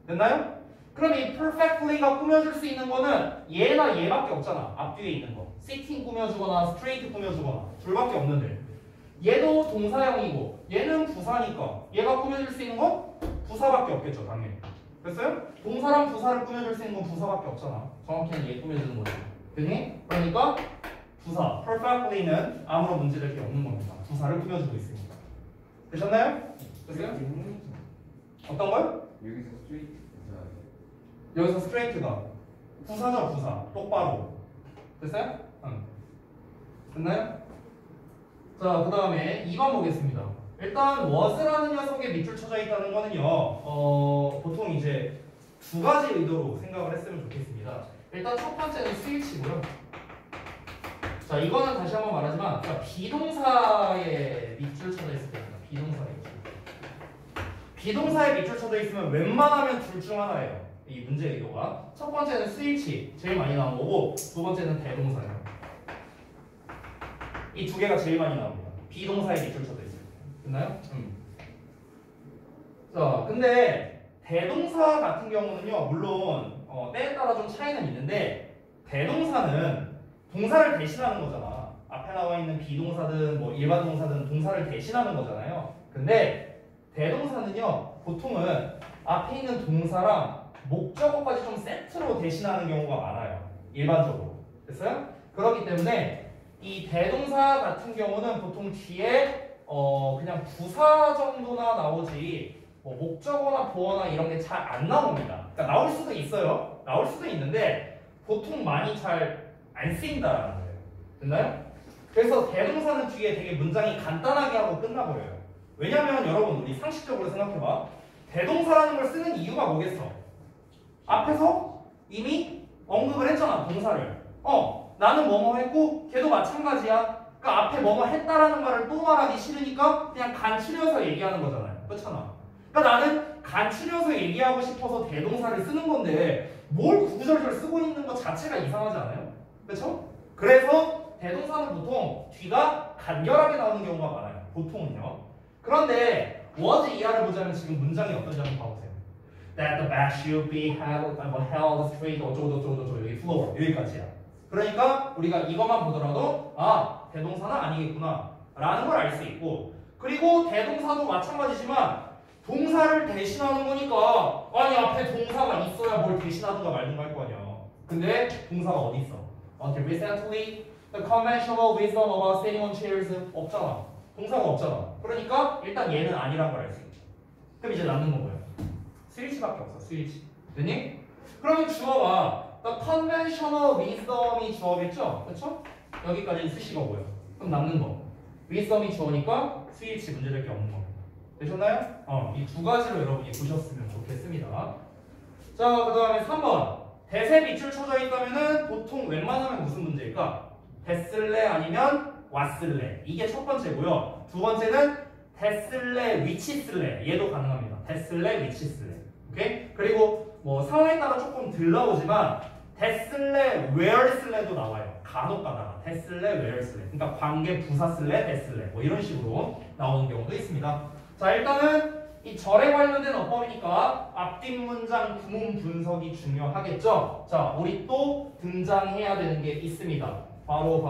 됐나요? 그럼 이 perfectly가 꾸며줄 수 있는 거는 얘나 얘밖에 없잖아. 앞뒤에 있는 거. sitting 꾸며주거나 straight 꾸며주거나 둘밖에 없는데 얘도 동사형이고 얘는 부사니까 얘가 꾸며줄 수 있는 건 부사밖에 없겠죠. 당연히. 됐어요? 동사랑 부사를 꾸며줄 수 있는 건 부사밖에 없잖아. 정확히는 얘 꾸며주는 거죠. 됐니? 그러니까 부사 perfectly는 아무런 문제될 게 없는 겁니다. 부사를 꾸며주고 있으니까. 되셨나요? 됐어요? 어떤 걸? 여기서 스트레이트 여기서 straight가 부사죠. 부사. 똑바로. 됐어요? 응. 됐나요? 자, 그 다음에 2번 보겠습니다. 일단 was라는 녀석에 밑줄 쳐져 있다는 거는요 보통 이제 두 가지 의도로 생각을 했으면 좋겠습니다. 일단 첫 번째는 스위치고요. 자, 이거는 다시 한번 말하지만 자, 비동사에 밑줄 쳐져 있을 때입니다. 비동사에 밑줄 쳐져 있으면 웬만하면 둘 중 하나예요. 이 문제 의도가. 첫 번째는 스위치 제일 많이 나온 거고 두 번째는 대동사예요. 이 두 개가 제일 많이 나옵니다. 비동사에 밑줄 쳐져 있어요. 됐나요? 자, 근데 대동사 같은 경우는요 물론 때에 따라 좀 차이는 있는데 대동사는 동사를 대신하는 거잖아. 앞에 나와 있는 비동사든 뭐 일반 동사든 동사를 대신하는 거잖아요. 근데 대동사는요 보통은 앞에 있는 동사랑 목적어까지 좀 세트로 대신하는 경우가 많아요. 일반적으로. 됐어요? 그렇기 때문에 이 대동사 같은 경우는 보통 뒤에 그냥 부사 정도나 나오지 뭐 목적어나 보어나 이런 게 잘 안 나옵니다. 그러니까 나올 수도 있어요. 나올 수도 있는데 보통 많이 잘 안 쓰인다라는 거예요. 됐나요? 그래서 대동사는 뒤에 되게 문장이 간단하게 하고 끝나버려요. 왜냐면 여러분 우리 상식적으로 생각해봐. 대동사라는 걸 쓰는 이유가 뭐겠어? 앞에서 이미 언급을 했잖아. 동사를. 나는 뭐뭐 했고 걔도 마찬가지야. 그러니까 앞에 뭐뭐 했다라는 말을 또 말하기 싫으니까 그냥 간추려서 얘기하는 거잖아요. 그렇잖아. 그러니까 나는 간추려서 얘기하고 싶어서 대동사를 쓰는 건데 뭘 구구절절 쓰고 있는 것 자체가 이상하지 않아요? 그렇죠? 그래서 대동사는 보통 뒤가 간결하게 나오는 경우가 많아요. 보통은요. 그런데 was 이하를 보자면 지금 문장이 어떤지 한번 봐보세요. That the back should be held straight 어쩌고저쩌고 여기 floor 여기까지야. 그러니까 우리가 이것만 보더라도 대동사는 아니겠구나 라는 걸 알 수 있고 그리고 대동사도 마찬가지지만 동사를 대신하는 거니까 아니 앞에 동사가 있어야 뭘 대신하든가 말든가 할 거 아니야. 근데 동사가 어디 있어? Until recently, the conventional wisdom about sitting on chairs 없잖아. 동사가 없잖아. 그러니까 일단 얘는 아니란 걸 알 수 있죠. 그럼 이제 남는 건 뭐야? 스위치밖에 없어. 스위치. 됐니? 그러면 주어가 the conventional wisdom이 주어겠죠? 그렇죠? 여기까지 쓰시고요. 그럼 남는 거. wisdom이 주어니까 스위치 문제될 게 없는 겁니다. 되셨나요? 이 두 가지로 여러분이 보셨으면 좋겠습니다. 자, 그 다음에 3번. 대세 밑줄 쳐져 있다면은 보통 웬만하면 무슨 문제일까? 됐을래 아니면 왔을래. 이게 첫 번째고요. 두 번째는 됐을래 위치쓸래. 얘도 가능합니다. 됐을래 위치쓸래. 오케이? 그리고 뭐 상황에 따라 조금 덜 나오지만 됐을래, where쓸래도 나와요. 간혹 가다가 됐을래, where쓸래. 그러니까 관계 부사 쓸래, 됐을래. 뭐 이런 식으로 나오는 경우도 있습니다. 자, 일단은 이 절에 관련된 어법이니까 앞뒷 문장 구문 분석이 중요하겠죠. 자, 우리 또 등장해야 되는 게 있습니다. 바로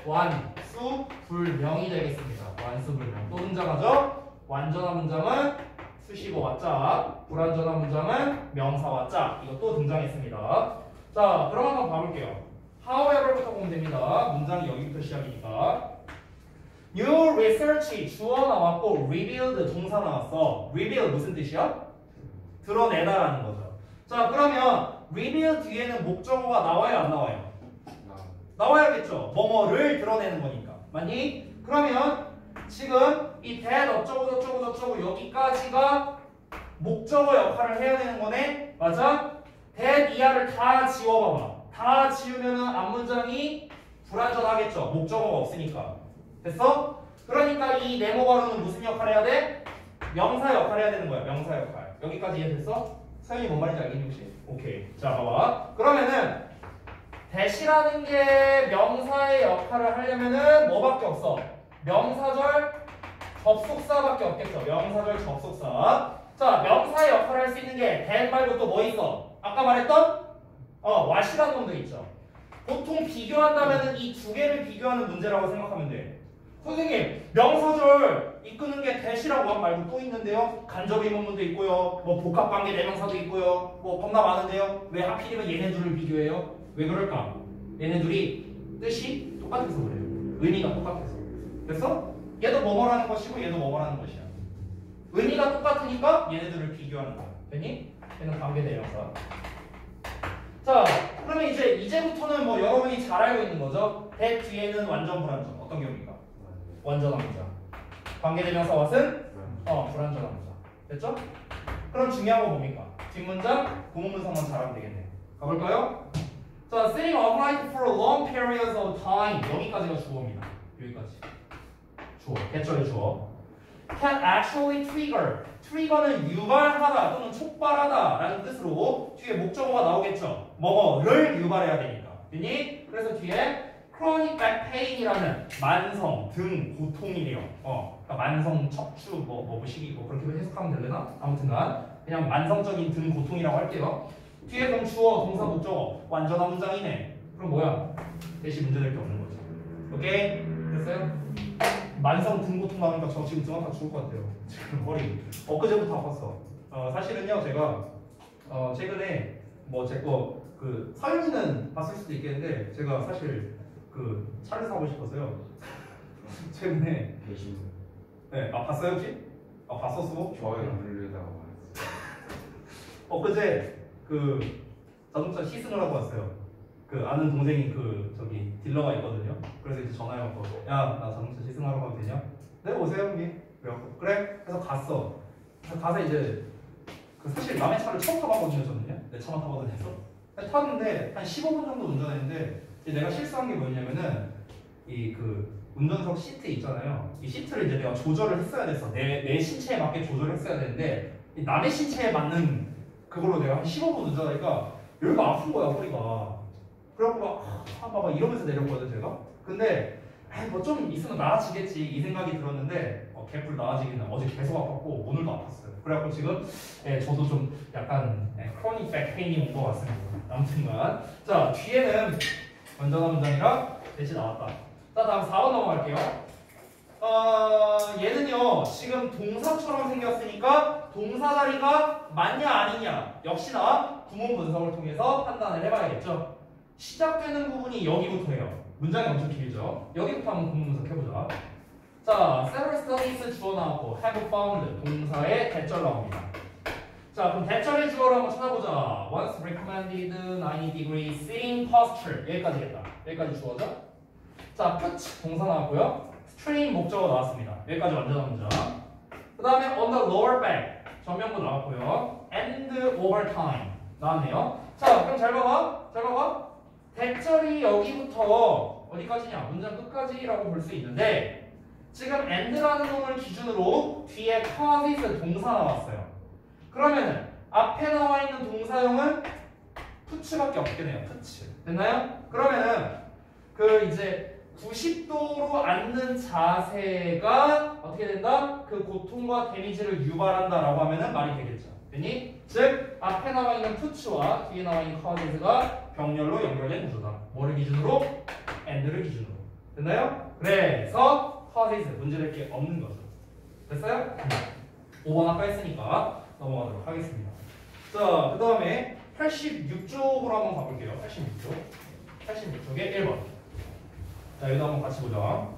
완수불명이 되겠습니다. 완수불명 또 등장하죠. 완전한 문장은 수식어 왔자, 불완전한 문장은 명사 왔자. 이것도 등장했습니다. 자, 그럼 한번 봐볼게요. however부터 보면 됩니다. 문장이 여기부터 시작이니까. New research이 주어 나왔고 revealed 동사 나왔어. reveal 무슨 뜻이야? 드러내다라는 거죠. 자, 그러면 reveal 뒤에는 목적어가 나와요, 안 나와요? 나와야겠죠. 뭐뭐를 드러내는 거니까. 맞니? 그러면 지금 이 that 어쩌고 저쩌고 저쩌고 여기까지가 목적어 역할을 해야 되는 거네. 맞아? that 이하를 다 지워봐봐. 다 지우면은 앞문장이 불완전하겠죠. 목적어가 없으니까. 됐어? 그러니까 이 네모가로는 무슨 역할 해야 돼? 명사 역할 해야 되는 거야. 명사 역할. 여기까지 이해됐어? 서연이 뭔 말인지 알겠니 혹시? 오케이. 자, 봐봐. 그러면은 that이라는 게 명사의 역할을 하려면은 뭐밖에 없어? 명사절 접속사밖에 없겠죠. 명사절 접속사. 자, 명사의 역할을 할 수 있는 게 that 말고 또 뭐 있어? 아까 말했던 what이라는 놈도 있죠. 보통 비교한다면은 이 두 개를 비교하는 문제라고 생각하면 돼. 선생님, 명사절 이끄는 게 that이라고 한 말고 또 있는데요. 간접 의문문도 있고요. 뭐 복합관계 대명사도 있고요. 뭐 겁나 많은데요. 왜 하필이면 얘네 둘을 비교해요? 왜 그럴까? 얘네 둘이 뜻이 똑같아서 그래요. 의미가 똑같아서. 그래서 얘도 뭐뭐라는 것이고 얘도 뭐뭐라는 것이야. 의미가 똑같으니까 얘네들을 비교하는 거야. 됐니? 얘는 관계 대명사. 자, 그러면 이제부터는 뭐 여러분이 잘 알고 있는 거죠. that 뒤에는 완전 불완전. 어떤 경우입니까? 완전한 문장. 관계대명사 왓은 불완전한 문장. 됐죠? 그럼 중요한 거 뭡니까? 뒷문장, 구문분석만 잘하면 되겠네. 가볼까요? 자, sitting upright for long periods of time. 여기까지가 주어입니다. 여기까지. 주어. 개쩔의 주어. Can actually trigger. 트리거는 유발하다 또는 촉발하다 라는 뜻으로 뒤에 목적어가 나오겠죠. 뭐뭐를 유발해야 되니까. 됐니? 그래서 뒤에 chronic back pain이라는 만성 등 고통이래요. 그러니까 만성 척추 뭐시기 뭐 그렇게 해석하면 되려나? 아무튼간 그냥 만성적인 등 고통이라고 할게요. 뒤에 그럼 주어 동사 목적어 완전한 문장이네. 그럼 뭐야? 대신 문제될 게 없는 거죠. 오케이? 됐어요? 만성 등 고통 나오니까 저 지금 등 아파 죽을 것 같아요. 지금 머리 엊그제부터 아팠어. 사실은요 제가 최근에 뭐 제 거 그 사연이는 봤을 수도 있겠는데 제가 사실 그 차를 사고 싶어서요. 최근에 배신. 네, 봤어요 혹시? 봤었어? 좋아요 누르다가 엊그제 그 자동차 시승을 하고 왔어요. 그 아는 동생이 그 저기 딜러가 있거든요. 그래서 이제 전화해갖고 야 나 자동차 시승하러 가도 되냐? 네 오세요 형님. 그래갖고 그래? 그래서 갔어. 그래서 가서 이제 그 사실 남의 차를 처음 타봤거든요 저는요. 내 차만 타거든요. 탔는데 한 15분 정도 운전했는데 이제 내가 실수한 게 뭐냐면은 이 그 운전석 시트 있잖아요. 이 시트를 이제 내가 조절을 했어야 됐어. 내 신체에 맞게 조절을 했어야 되는데 이 남의 신체에 맞는 그걸로 내가 한 15분 운전하니까 여기가 아픈 거야 허리가. 그래갖고 봐봐 이러면서 내렸거든 제가. 근데 뭐 좀 있으면 나아지겠지 이 생각이 들었는데 개뿔 나아지기는 어제 계속 아팠고 오늘도 아팠어요. 그래갖고 지금 저도 좀 약간 크로닉 백페인이 온 것 같습니다. 아무튼간 자 뒤에는 완전한 문장이랑 대신 나왔다. 자 다음 4번 넘어갈게요. 얘는요 지금 동사처럼 생겼으니까 동사 자리가 맞냐 아니냐 역시나 구문 분석을 통해서 판단을 해봐야겠죠. 시작되는 부분이 여기부터예요. 문장이 엄청 길죠. 여기부터 한번 구문 분석해보자. 자, several studies 주어 나왔고 have found 동사의 대절 나옵니다. 자, 그럼 대절의 주어를 한번 찾아보자. Once recommended 90 degree sitting posture 여기까지겠다. 여기까지 주어죠. 자, put 동사 나왔고요. strain 목적어 나왔습니다. 여기까지 완전한 문장. 그 다음에 on the lower back 전면부 나왔고요. and overtime 나왔네요. 자, 그럼 잘 봐봐. 잘 봐봐. 대절이 여기부터 어디까지냐? 문장 끝까지라고 볼 수 있는데 지금 and라는 놈을 기준으로 뒤에 causes 동사 나왔어요. 그러면은 앞에 나와 있는 사용은 푸츠밖에 없겠네요. 푸츠. 됐나요? 그러면은 그 이제 90도로 앉는 자세가 어떻게 된다? 그 고통과 데미지를 유발한다라고 하면은 말이 되겠죠. 됐니? 즉 앞에 나와 있는 푸츠와 뒤에 나와 있는 cause가 병렬로 연결된 구조다. 뭐를 기준으로? and를 기준으로. 됐나요? 그래서 causes 문제될 게 없는 거죠. 됐어요? 5번 아까 했으니까 넘어가도록 하겠습니다. 자, 그 다음에 86쪽으로 한번 가볼게요. 86쪽. 86쪽에 1번. 자, 여기도 한번 같이 보자.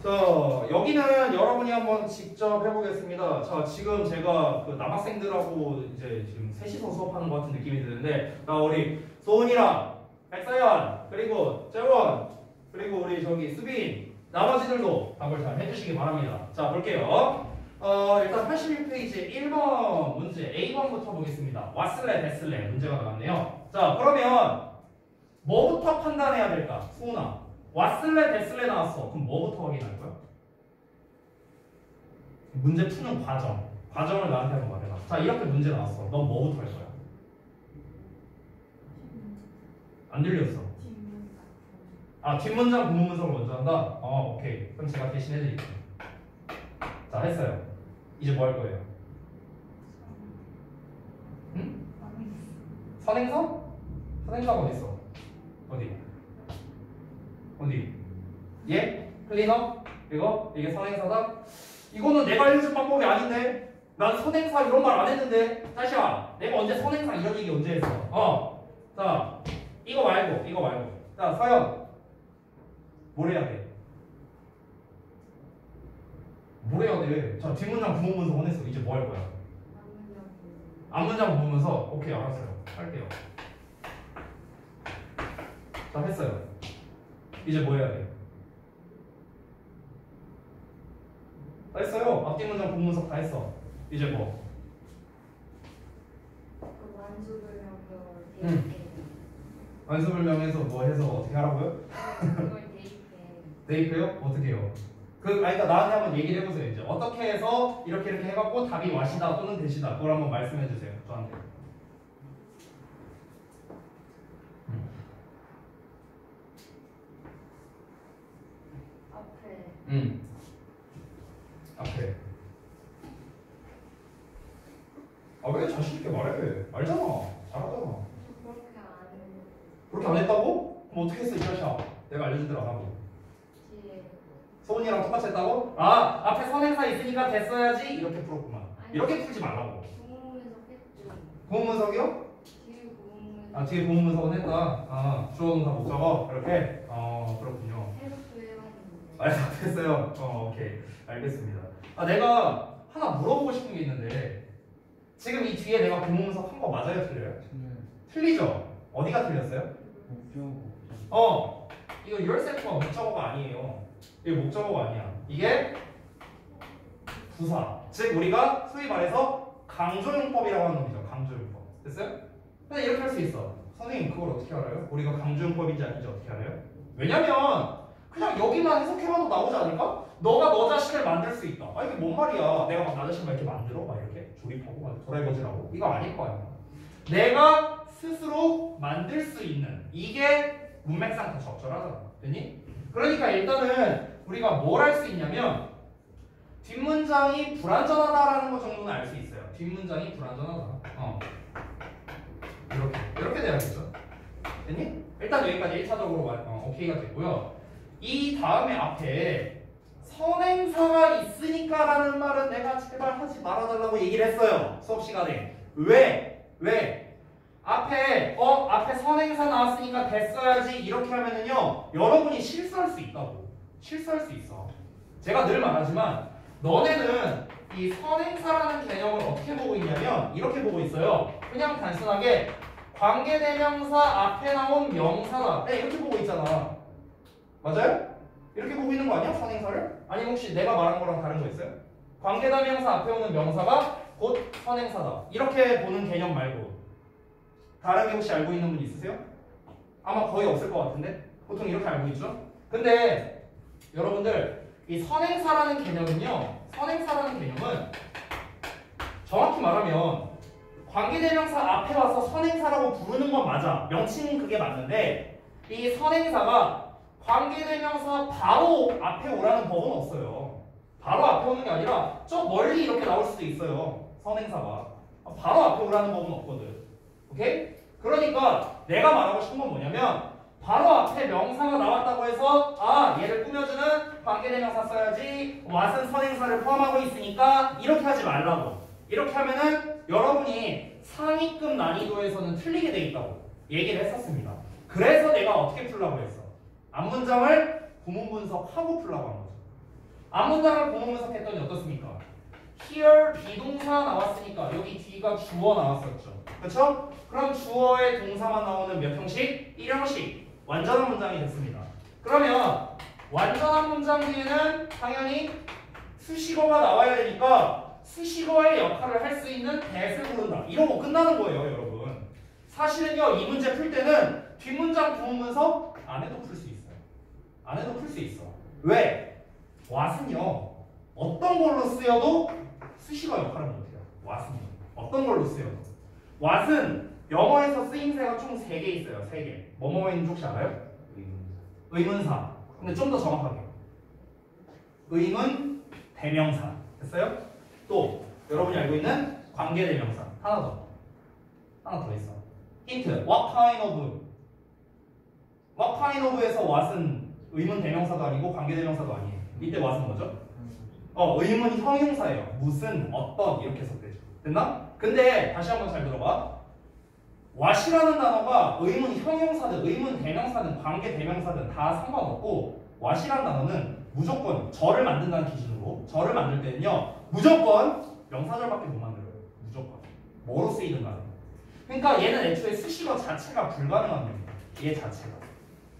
자, 여기는 여러분이 한번 직접 해보겠습니다. 자, 지금 제가 그 남학생들하고 이제 지금 셋이서 수업하는 것 같은 느낌이 드는데, 자, 우리 소은이랑 백서연, 그리고 재원, 그리고 우리 저기 수빈, 나머지들도 답을 잘 해주시기 바랍니다. 자, 볼게요. 일단 86페이지 1번 문제 A번부터 보겠습니다. 왔을래 됐을래 문제가 나왔네요. 자, 그러면 뭐부터 판단해야 될까? 수은아, 왔을래 됐을래 나왔어. 그럼 뭐부터 확인할 거야? 문제 푸는 과정을 나한테 한번 말해라. 자, 이렇게 문제 나왔어. 넌 뭐부터 할 거야? 안 들렸어. 아, 뒷문장 부문 분석을 먼저 한다? 오케이. 그럼 제가 대신 해드릴게요. 자, 했어요. 이제 뭐 할 거예요? 응? 선행사? 선행사가 어디 있어? 어디? 예? 클리너? 이게 선행사다? 이거는 내가 알려준 방법이 아닌데? 난 선행사 이런 말 안 했는데? 다시야, 내가 언제 선행사 이런 얘기 언제 했어? 자, 이거 말고. 자, 서연. 뭘 해야 돼? 뭘 해야 돼? 자, 뒷문장 부문 분석 혼냈어. 이제 뭐 할 거야? 앞문장 부문 분석. 오케이, 알았어요. 할게요. 자, 했어요. 이제 뭐 해야 돼? 다 했어요. 앞뒤 문장 부문 분석 다 했어. 이제 뭐? 완수불명해서 뭐 해서 어떻게 하라고요? 대입해요? 어떻게 해요? 그러니까 나한테 한번 얘기를 해보세요. 이제 어떻게 해서 이렇게 해갖고 답이 와시다 또는 대시다. 그걸 한번 말씀해주세요. 저한테. 앞에. 아, 왜 자신 있게 말해? 알잖아. 잘하잖아. 그렇게 안 했다고? 그럼 어떻게 했어 이 자식아? 내가 알려준 대로 안 하고. 소은이랑 똑같이 했다고? 아, 앞에 선행사 있으니까 됐어야지 이렇게 풀었구만. 이렇게 풀지 말라고. 부문 분석이요? 아, 뒤에 부문 분석은 했다. 아, 주어 동사 목적어 이렇게. 그렇군요. 됐어요. 오케이, 알겠습니다. 아, 내가 하나 물어보고 싶은 게 있는데 지금 이 뒤에 내가 부문 분석 한 거 맞아요, 틀려요? 틀리죠? 어디가 틀렸어요? 이거 yourself가 목적어가 아니에요. 이게 목적어가 아니야. 이게 부사. 즉 우리가 소위 말해서 강조용법이라고 하는 놈이죠. 강조용법. 됐어요? 근데 이렇게 할 수 있어. 선생님 그걸 어떻게 알아요? 우리가 강조용법인지 아닌지 어떻게 알아요? 왜냐면 그냥 여기만 해석해봐도 나오지 않을까? 너가 너 자신을 만들 수 있다. 아, 이게 뭔 말이야? 내가 막 나 자신을 이렇게 만들어? 막 이렇게 조립하고 막 도라이버지라고? 이거 아닐 거 아니야. 내가 스스로 만들 수 있는 이게 문맥상 더 적절하잖아. 됐니? 그러니까 일단은 우리가 뭘 할 수 있냐면 뒷문장이 불완전하다라는 것 정도는 알 수 있어요. 뒷문장이 불완전하다. 이렇게 돼야겠죠. 됐니? 일단 여기까지 1차적으로 오케이가 됐고요. 이 다음에 앞에 선행사가 있으니까라는 말은 내가 제발 하지 말아달라고 얘기를 했어요. 수업 시간에. 왜? 앞에 선행사 나왔으니까 됐어야지 이렇게 하면은요 여러분이 실수할 수 있다고. 실수할 수 있어. 제가 늘 말하지만 너네는 이 선행사라는 개념을 어떻게 보고 있냐면 이렇게 보고 있어요. 그냥 단순하게 관계대명사 앞에 나온 명사다. 네, 이렇게 보고 있잖아. 맞아요? 이렇게 보고 있는 거 아니야? 선행사를? 아니 혹시 내가 말한 거랑 다른 거 있어요? 관계대명사 앞에 오는 명사가 곧 선행사다. 이렇게 보는 개념 말고 다르게 혹시 알고 있는 분 있으세요? 아마 거의 없을 것 같은데? 보통 이렇게 알고 있죠? 근데 여러분들 이 선행사라는 개념은 말하면 관계대명사 앞에 와서 선행사라고 부르는 건 맞아. 명칭은 그게 맞는데 이 선행사가 관계대명사 바로 앞에 오라는 법은 없어요. 바로 앞에 오는 게 아니라 저 멀리 이렇게 나올 수도 있어요. 선행사가 바로 앞에 오라는 법은 없거든. 오케이? 그러니까 내가 말하고 싶은 건 뭐냐면 바로 앞에 명사가 나왔다고 해서 아 얘를 꾸며주는 관계대명사 써야지 what은 선행사를 포함하고 있으니까 이렇게 하지 말라고. 이렇게 하면은 여러분이 상위급 난이도에서는 틀리게 돼 있다고 얘기를 했었습니다. 그래서 내가 어떻게 풀라고 했어? 앞문장을 구문 분석하고 풀라고 한 거죠. 앞문장을 구문 분석했더니 어떻습니까? here 비동사 나왔으니까 여기 뒤가 주어 나왔었죠. 그렇죠? 그럼 주어의 동사만 나오는 몇 형식? 1형식 완전한 문장이 됐습니다. 그러면 완전한 문장 뒤에는 당연히 수식어가 나와야 되니까 수식어의 역할을 할 수 있는 that을 부른다. 이러고 끝나는 거예요, 여러분. 사실은요, 이 문제 풀 때는 뒷문장 구문 분석 안 해도 풀 수 있어요. 안 해도 풀 수 있어. 왜? what은요, 어떤 걸로 쓰여도 수식어 역할을 못해요. what은요. 어떤 걸로 쓰여도. what은 영어에서 쓰임새가 총 3개 있어요. 3개. 뭐뭐인지 혹시 알아요? 의문사. 근데 좀 더 정확하게. 의문, 대명사. 됐어요? 또 여러분이 알고 있는 관계대명사. 하나 더 있어. 힌트. What kind of? What kind of에서 what은 의문 대명사도 아니고 관계대명사도 아니에요. 이때 what은 뭐죠? 의문 형용사예요. 무슨, 어떤 이렇게 해석되죠. 됐나? 근데 다시 한번 잘 들어봐. what이라는 단어가 의문 형용사든 의문 대명사든 관계 대명사든 다 상관없고 what이라는 단어는 무조건 절을 만든다는 기준으로 절을 만들 때는요 무조건 명사절밖에 못 만들어요. 무조건 뭐로 쓰이든 간에. 그러니까 얘는 애초에 수식어 자체가 불가능한 겁니다. 얘 자체가.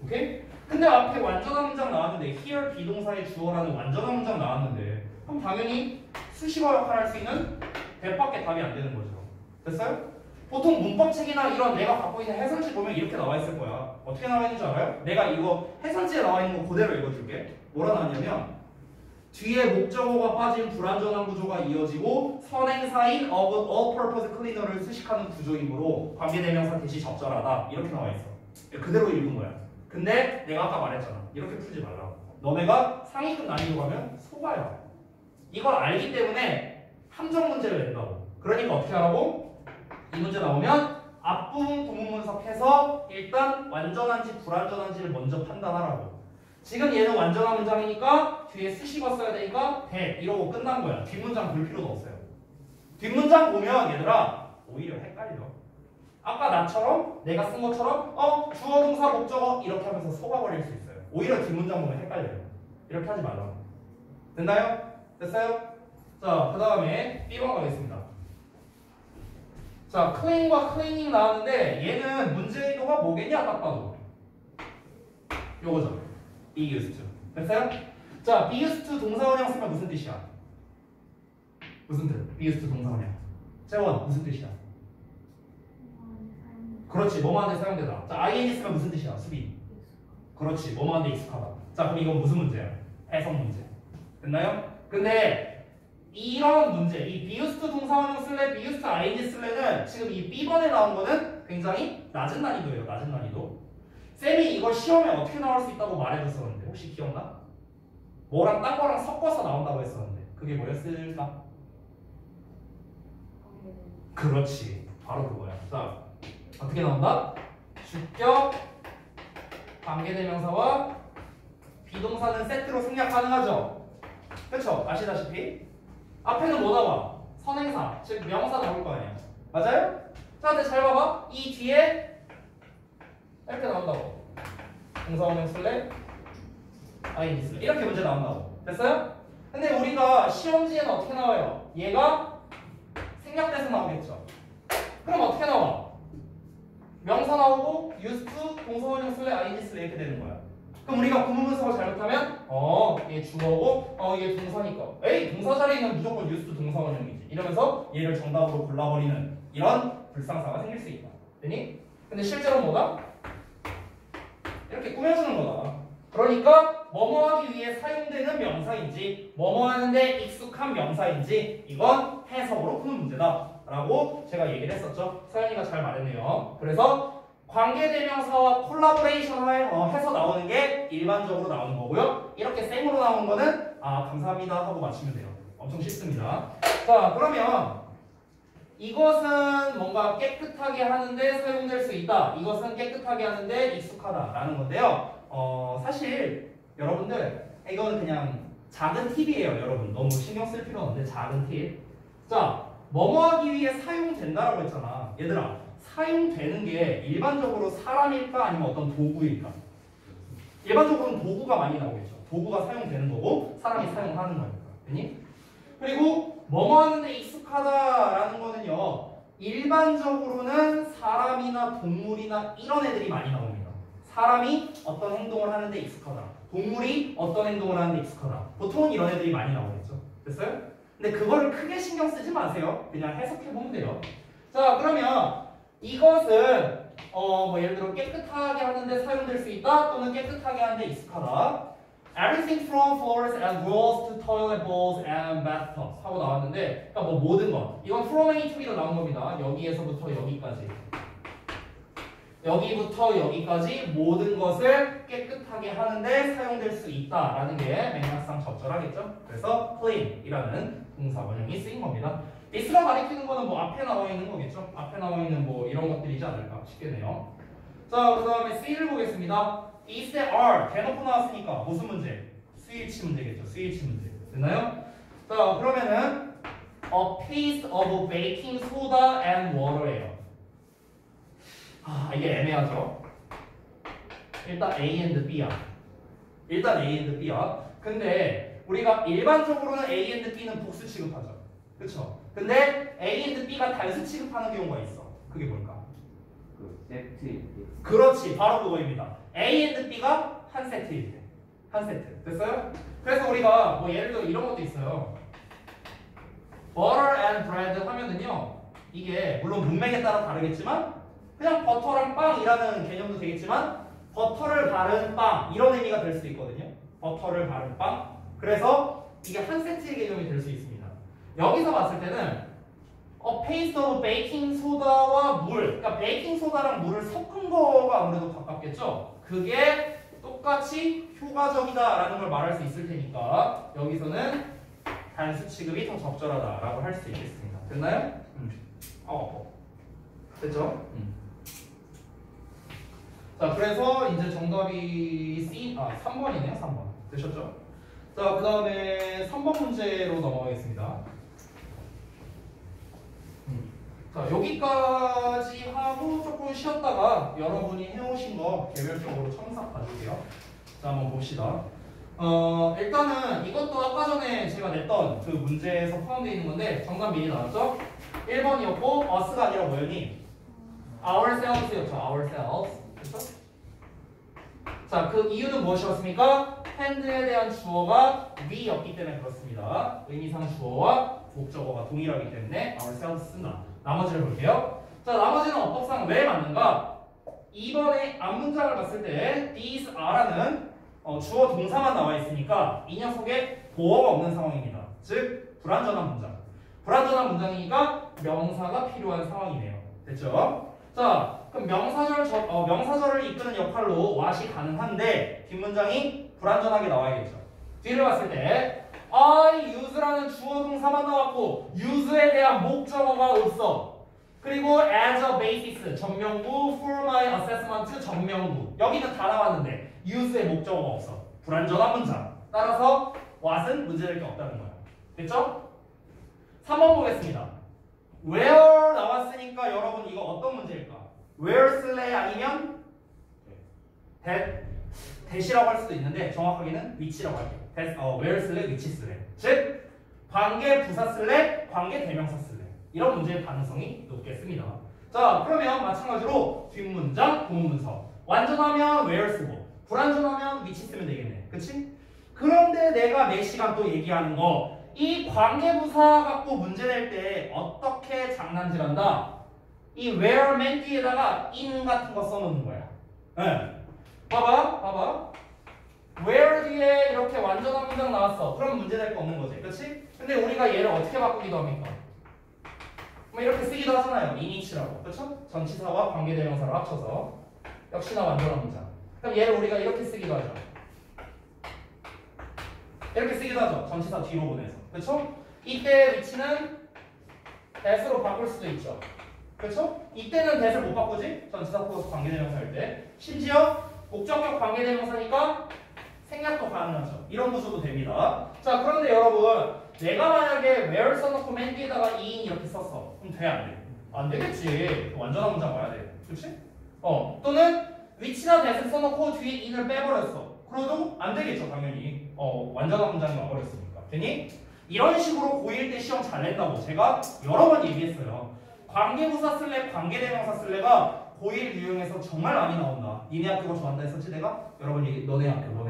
오케이? 근데 앞에 완전한 문장 나왔는데 here 비동사의 주어라는 완전한 문장 나왔는데 그럼 당연히 수식어 역할을 할 수 있는 that밖에 답이 안 되는 거죠. 됐어요? 보통 문법책이나 이런 내가 갖고 있는 해설지 보면 이렇게 나와 있을 거야. 어떻게 나와 있는 줄 알아요? 내가 이거 해설지에 나와 있는 거 그대로 읽어줄게. 뭐라 나왔냐면 뒤에 목적어가 빠진 불완전한 구조가 이어지고 선행사인 of all-purpose cleaner를 수식하는 구조이므로 관계대명사 대시 적절하다. 이렇게 나와 있어. 그대로 읽은 거야. 근데 내가 아까 말했잖아. 이렇게 풀지 말라고. 너네가 상위급 난이도 가면 속아요. 이걸 알기 때문에 함정 문제를 낸다고. 그러니까 어떻게 하라고? 이 문제 나오면 앞부분 구문 분석해서 일단 완전한지 불완전한지를 먼저 판단하라고. 지금 얘는 완전한 문장이니까 뒤에 수식어 써야 되니까 that 이러고 끝난 거야. 뒷문장 볼 필요도 없어요. 뒷문장 보면 얘들아 오히려 헷갈려. 아까 나처럼 내가 쓴 것처럼 주어 동사 목적어 이렇게 하면서 속아버릴 수 있어요. 오히려 뒷문장 보면 헷갈려요. 이렇게 하지 말라고. 됐나요? 됐어요? 자, 그 다음에 B번 가겠습니다. 자, 클레임과 클레이밍 나왔는데 얘는 문제의도가 뭐겠냐 딱 봐도 요거죠. be used to. 됐어요? 자, be used to 동사원형 쓰면 무슨 뜻이야? 무슨 뜻? be used to 동사원형. 재원 무슨 뜻이야? 그렇지, 뭐뭐한데 사용되다. 자, ing 쓰면 무슨 뜻이야? 수비. 그렇지, 뭐뭐한데 익숙하다. 자, 그럼 이건 무슨 문제야? 해석 문제. 됐나요? 근데 이런 문제, 이 be used to 동사원형 쓸래, be used to ing 쓸래는 지금 이 B번에 나온 거는 굉장히 낮은 난이도예요. 낮은 난이도. 쌤이 이걸 시험에 어떻게 나올 수 있다고 말해줬었는데 혹시 기억나? 뭐랑 딴 거랑 섞어서 나온다고 했었는데 그게 뭐였을까? 그렇지, 바로 그거야. 자, 어떻게 나온다? 주격 관계대명사와 비동사는 세트로 생략 가능하죠? 그렇죠? 아시다시피 앞에는 뭐 나와? 선행사, 즉 명사 나올 거 아니야. 맞아요? 자, 근데 잘 봐봐. 이 뒤에 이렇게 나온다고. 동사원형 쓸래? ing 쓸래? 이렇게 문제 나온다고. 됐어요? 근데 우리가 시험지에는 어떻게 나와요? 얘가 생략돼서 나오겠죠. 그럼 어떻게 나와? 명사 나오고 used to 동사원형 쓸래? ing 쓸래? 이렇게 되는 거야. 그럼 우리가 구문 분석을 잘못하면 얘 주어고 얘 동사니까 에이 동사 자리에는 무조건 used 동사원형이지 이러면서 얘를 정답으로 골라버리는 이런 불상사가 생길 수 있다. 되니? 근데 실제로는 뭐다? 이렇게 꾸며주는 거다. 그러니까 뭐뭐 하기 위해 사용되는 명사인지 뭐뭐 하는데 익숙한 명사인지 이건 해석으로 푸는 문제다 라고 제가 얘기를 했었죠. 서연이가 잘 말했네요. 그래서 관계대명사와 콜라보레이션 해서 나오는 게 일반적으로 나오는 거고요. 이렇게 생으로 나오는 거는 감사합니다 하고 맞추면 돼요. 엄청 쉽습니다. 자, 그러면 이것은 뭔가 깨끗하게 하는데 사용될 수 있다. 이것은 깨끗하게 하는데 익숙하다라는 건데요. 사실 여러분들 이거는 그냥 작은 팁이에요. 여러분 너무 신경 쓸 필요 없는데 작은 팁. 자, 뭐뭐 하기 위해 사용된다라고 했잖아. 얘들아, 사용되는 게 일반적으로 사람일까 아니면 어떤 도구일까? 일반적으로는 도구가 많이 나오겠죠. 도구가 사용되는 거고 사람이 사용하는 거니까. 그니? 그리고 뭐뭐 하는데 익숙하다라는 거는요. 일반적으로는 사람이나 동물이나 이런 애들이 많이 나옵니다. 사람이 어떤 행동을 하는데 익숙하다. 동물이 어떤 행동을 하는데 익숙하다. 보통은 이런 애들이 많이 나오겠죠. 됐어요? 근데 그거를 크게 신경 쓰지 마세요. 그냥 해석해보면 돼요. 자, 그러면 이것은 뭐 예를 들어 깨끗하게 하는데 사용될 수 있다 또는 깨끗하게 하는데 익숙하다. Everything from floors and walls to toilet bowls and bathtubs 하고 나왔는데 그러니까 뭐 모든 것 이건 from A to B로 나온 겁니다. 여기에서부터 여기까지 여기부터 여기까지 모든 것을 깨끗하게 하는데 사용될 수 있다라는 게 맥락상 적절하겠죠. 그래서 clean이라는 동사 원형이 쓰인 겁니다. this가 가리키는 거는 뭐 앞에 나와 있는 거겠죠. 앞에 나와 있는 뭐 이런 것들이지 않을까 싶겠네요. 자, 그 다음에 C를 보겠습니다. is there are 대놓고 나왔으니까 무슨 문제? 수일치 문제겠죠. 수일치 문제. 됐나요? 자, 그러면은 a piece of baking soda and water예요. 이게 애매하죠. 일단 A and B야. 일단 A and B야. 근데 우리가 일반적으로는 A and B는 복수 취급하죠. 그쵸? 근데 A and B가 단수 취급하는 경우가 있어. 그게 뭘까? 그 세트. 그렇지, 바로 그거입니다. A and B가 한 세트일 때. 한 세트. 됐어요? 그래서 우리가 뭐 예를 들어 이런 것도 있어요. Butter and bread 하면은요. 이게 물론 문맥에 따라 다르겠지만 그냥 버터랑 빵이라는 개념도 되겠지만 버터를 바른 빵 이런 의미가 될 수도 있거든요. 버터를 바른 빵. 그래서 이게 한 세트의 개념이 될 수 있습니다. 여기서 봤을 때는 paste of baking soda와 물, 그러니까 베이킹 소다랑 물을 섞은 거가 아무래도 가깝겠죠. 그게 똑같이 효과적이다라는 걸 말할 수 있을 테니까 여기서는 단수 취급이 더 적절하다라고 할 수 있겠습니다. 됐나요? 됐죠? 자, 그래서 이제 정답이 3번이네요. 3번. 되셨죠? 자, 그 다음에 3번 문제로 넘어가겠습니다. 자, 여기까지 하고 조금 쉬었다가 여러분이 해오신 거 개별적으로 첨삭 봐줄게요. 자, 한번 봅시다. 일단은 이것도 아까 전에 제가 냈던 그 문제에서 포함되어 있는 건데 정답 미리 나왔죠? 1번이었고 us가 아니라 뭐였니? ourselves였죠. ourselves. 그렇죠? 자, 그 이유는 무엇이었습니까? 핸드에 대한 주어가 we였기 때문에 그렇습니다. 의미상 주어와 목적어가 동일하기 때문에 ourselves 쓴다. 나머지를 볼게요. 자, 나머지는 어법상 왜 맞는가? 2번의 앞문장을 봤을 때 these are라는 주어 동사만 나와 있으니까 이 녀석에 보어가 없는 상황입니다. 즉 불완전한 문장. 불완전한 문장이니까 명사가 필요한 상황이네요. 됐죠? 자, 그럼 명사절을 이끄는 역할로 what이 가능한데 뒷문장이 불완전하게 나와야겠죠. 뒤를 봤을 때 I use라는 주어 동사만 나왔고 use에 대한 목적어가 없어. 그리고 as a basis 전명구 for my assessment 전명구 여기는 다 나왔는데 use의 목적어가 없어. 불완전한 문장. 따라서 what은 문제될 게 없다는 거야. 됐죠? 3번 보겠습니다. where 나왔으니까 여러분 이거 어떤 문제일까? where 쓸래 아니면 that이라고 할 수도 있는데 정확하게는 which라고 할게요. where 쓸래 which 쓸래. 즉 관계 부사 쓸래 관계 대명사 쓸래. 이런 문제의 가능성이 높겠습니다. 자, 그러면 마찬가지로 뒷문장 본문서 완전하면 where 쓰고 불완전하면 which 쓰면 되겠네. 그치? 그런데 내가 몇 시간 또 얘기하는 거 이 관계부사 갖고 문제 낼 때 어떻게 장난질한다? 이 where 맨 뒤에다가 in 같은 거 써놓는 거야. 네. 봐봐. where 뒤에 이렇게 완전한 문장 나왔어. 그럼 문제 될 거 없는 거지. 그렇지? 근데 우리가 얘를 어떻게 바꾸기도 합니까? 뭐 이렇게 쓰기도 하잖아요. in이치라고. 그렇죠? 전치사와 관계대명사를 합쳐서 역시나 완전한 문장. 그럼 얘를 우리가 이렇게 쓰기도 하죠. 이렇게 쓰기도 하죠. 전치사 뒤로 보내서. 그렇죠? 이때 위치는 that으로 바꿀 수도 있죠. 그렇죠? 이때는 that을 못 바꾸지? 전치사 플러스 관계대명사일 때. 심지어 목적격 관계대명사니까 생략도 가능하죠. 이런 구조도 됩니다. 자, 그런데 여러분, 내가 만약에 where 써놓고 맨 뒤에다가 in 이렇게 썼어. 그럼 돼, 안 돼? 안 되겠지. 완전한 문장 와야 돼. 그렇지? 또는 위치나 that을 써놓고 뒤에 in을 빼버렸어. 그래도 안 되겠죠, 당연히. 완전한 문장이 와버렸으니까. 되니? 이런 식으로 고1 때 시험 잘 낸다고 제가 여러 번 얘기했어요. 관계부사 쓸래, 관계대명사 쓸래가 고1 유형에서 정말 많이 나온다. 니네 학교가 좋아한다 했었지 내가? 여러분 얘기, 너네 학교.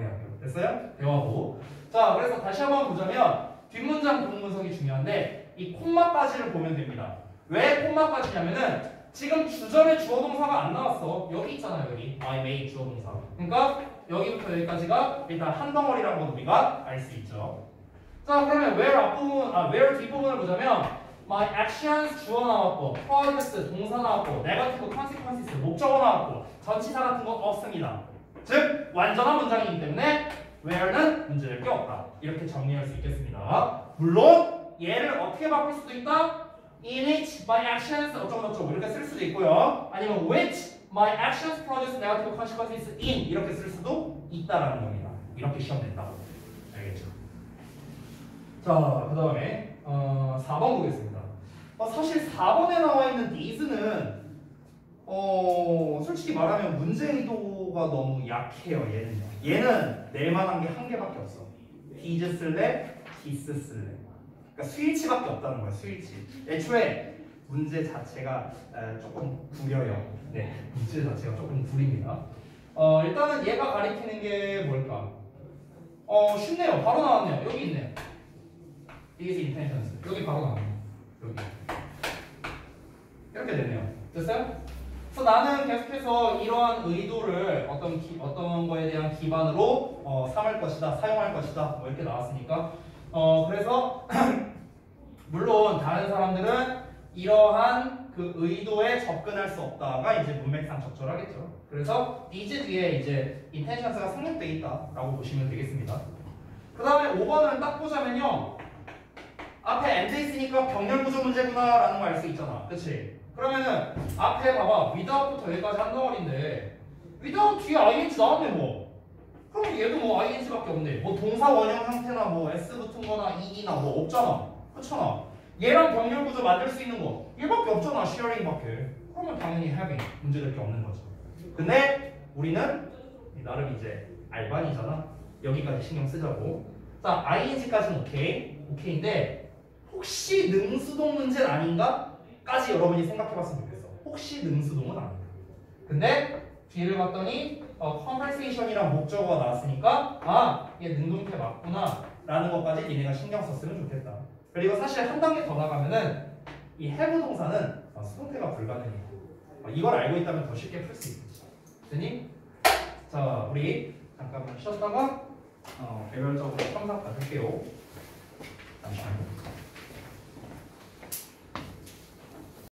됐어요? 대화고. 자, 그래서 다시 한번 보자면 뒷문장 동문석이 중요한데 이 콤마까지를 보면 됩니다. 왜 콤마까지냐면은 지금 주절에 주어동사가 안 나왔어. 여기 있잖아요, 여기. I made 주어동사. 그러니까 여기부터 여기까지가 일단 한 덩어리라는 걸 우리가 알 수 있죠. 자, 그러면 where 뒷부분을 보자면 my actions 주어 나왔고, products 동사 나왔고, negative consequences 목적어 나왔고, 전치사 같은 거 없습니다. 즉 완전한 문장이기 때문에 where는 문제될 게 없다. 이렇게 정리할 수 있겠습니다. 물론 얘를 어떻게 바꿀 수도 있다. in which my actions 어쩌고저쩌고 이렇게 쓸 수도 있고요. 아니면 which my actions produce negative consequences in 이렇게 쓸 수도 있다라는 겁니다. 이렇게 시험 낸다고. 알겠죠? 자, 그 다음에 4번 보겠습니다. 사실 4번에 나와 있는 these는 솔직히 말하면 문제 의도가 너무 약해요. 얘는 낼 만한 게 한 개밖에 없어. these 쓸래, this 쓸래. 그러니까 스위치밖에 없다는 거야. 스위치. 애초에 문제 자체가 조금 구려요. 네, 문제 자체가 조금 구립니다. 일단은 얘가 가리키는 게 뭘까? 쉽네요. 바로 나왔네요. 여기 있네요. these intentions. 여기 바로 나왔네요. 여기. 이렇게 되네요. 됐어요? 그래서 나는 계속해서 이러한 의도를 어떤 거에 대한 기반으로 삼을 것이다, 사용할 것이다, 뭐 이렇게 나왔으니까. 그래서 물론 다른 사람들은 이러한 그 의도에 접근할 수 없다가 이제 문맥상 적절하겠죠. 그래서 these 뒤에 이제 intentions가 성립되어 있다라고 보시면 되겠습니다. 그 다음에 5번을 딱 보자면요. 앞에 and 있으니까 병렬 구조 문제구나라는 거 알 수 있잖아. 그치? 그러면은 앞에 봐봐. without부터 여기까지 한 덩어리인데 without 뒤에 ing 나왔네 뭐. 그럼 얘도 뭐 ing밖에 없네. 뭐 동사 원형 형태나 뭐 s 붙은 거나 ed나 뭐 없잖아. 그렇잖아. 얘랑 병렬 구조 만들 수 있는 거 얘밖에 없잖아. sharing밖에. 그러면 당연히 having 문제될 게 없는 거죠. 근데 우리는 나름 이제 알바니잖아. 여기까지 신경 쓰자고. 자, ing까지는 오케이인데 혹시 능수동 문제는 아닌가? 까지 여러분이 생각해봤으면 좋겠어. 혹시 능수동은 아닌가? 근데 뒤를 봤더니 conversation이랑 목적어가 나왔으니까 얘 능동태 맞구나 라는 것까지 니네가 신경 썼으면 좋겠다. 그리고 사실 한 단계 더 나가면은 이 have 동사는 수동태가 불가능해. 이걸 알고 있다면 더 쉽게 풀 수 있겠지. 됐니? 자, 우리 잠깐만 쉬었다가 개별적으로 첨삭 받을게요. 잠시만요.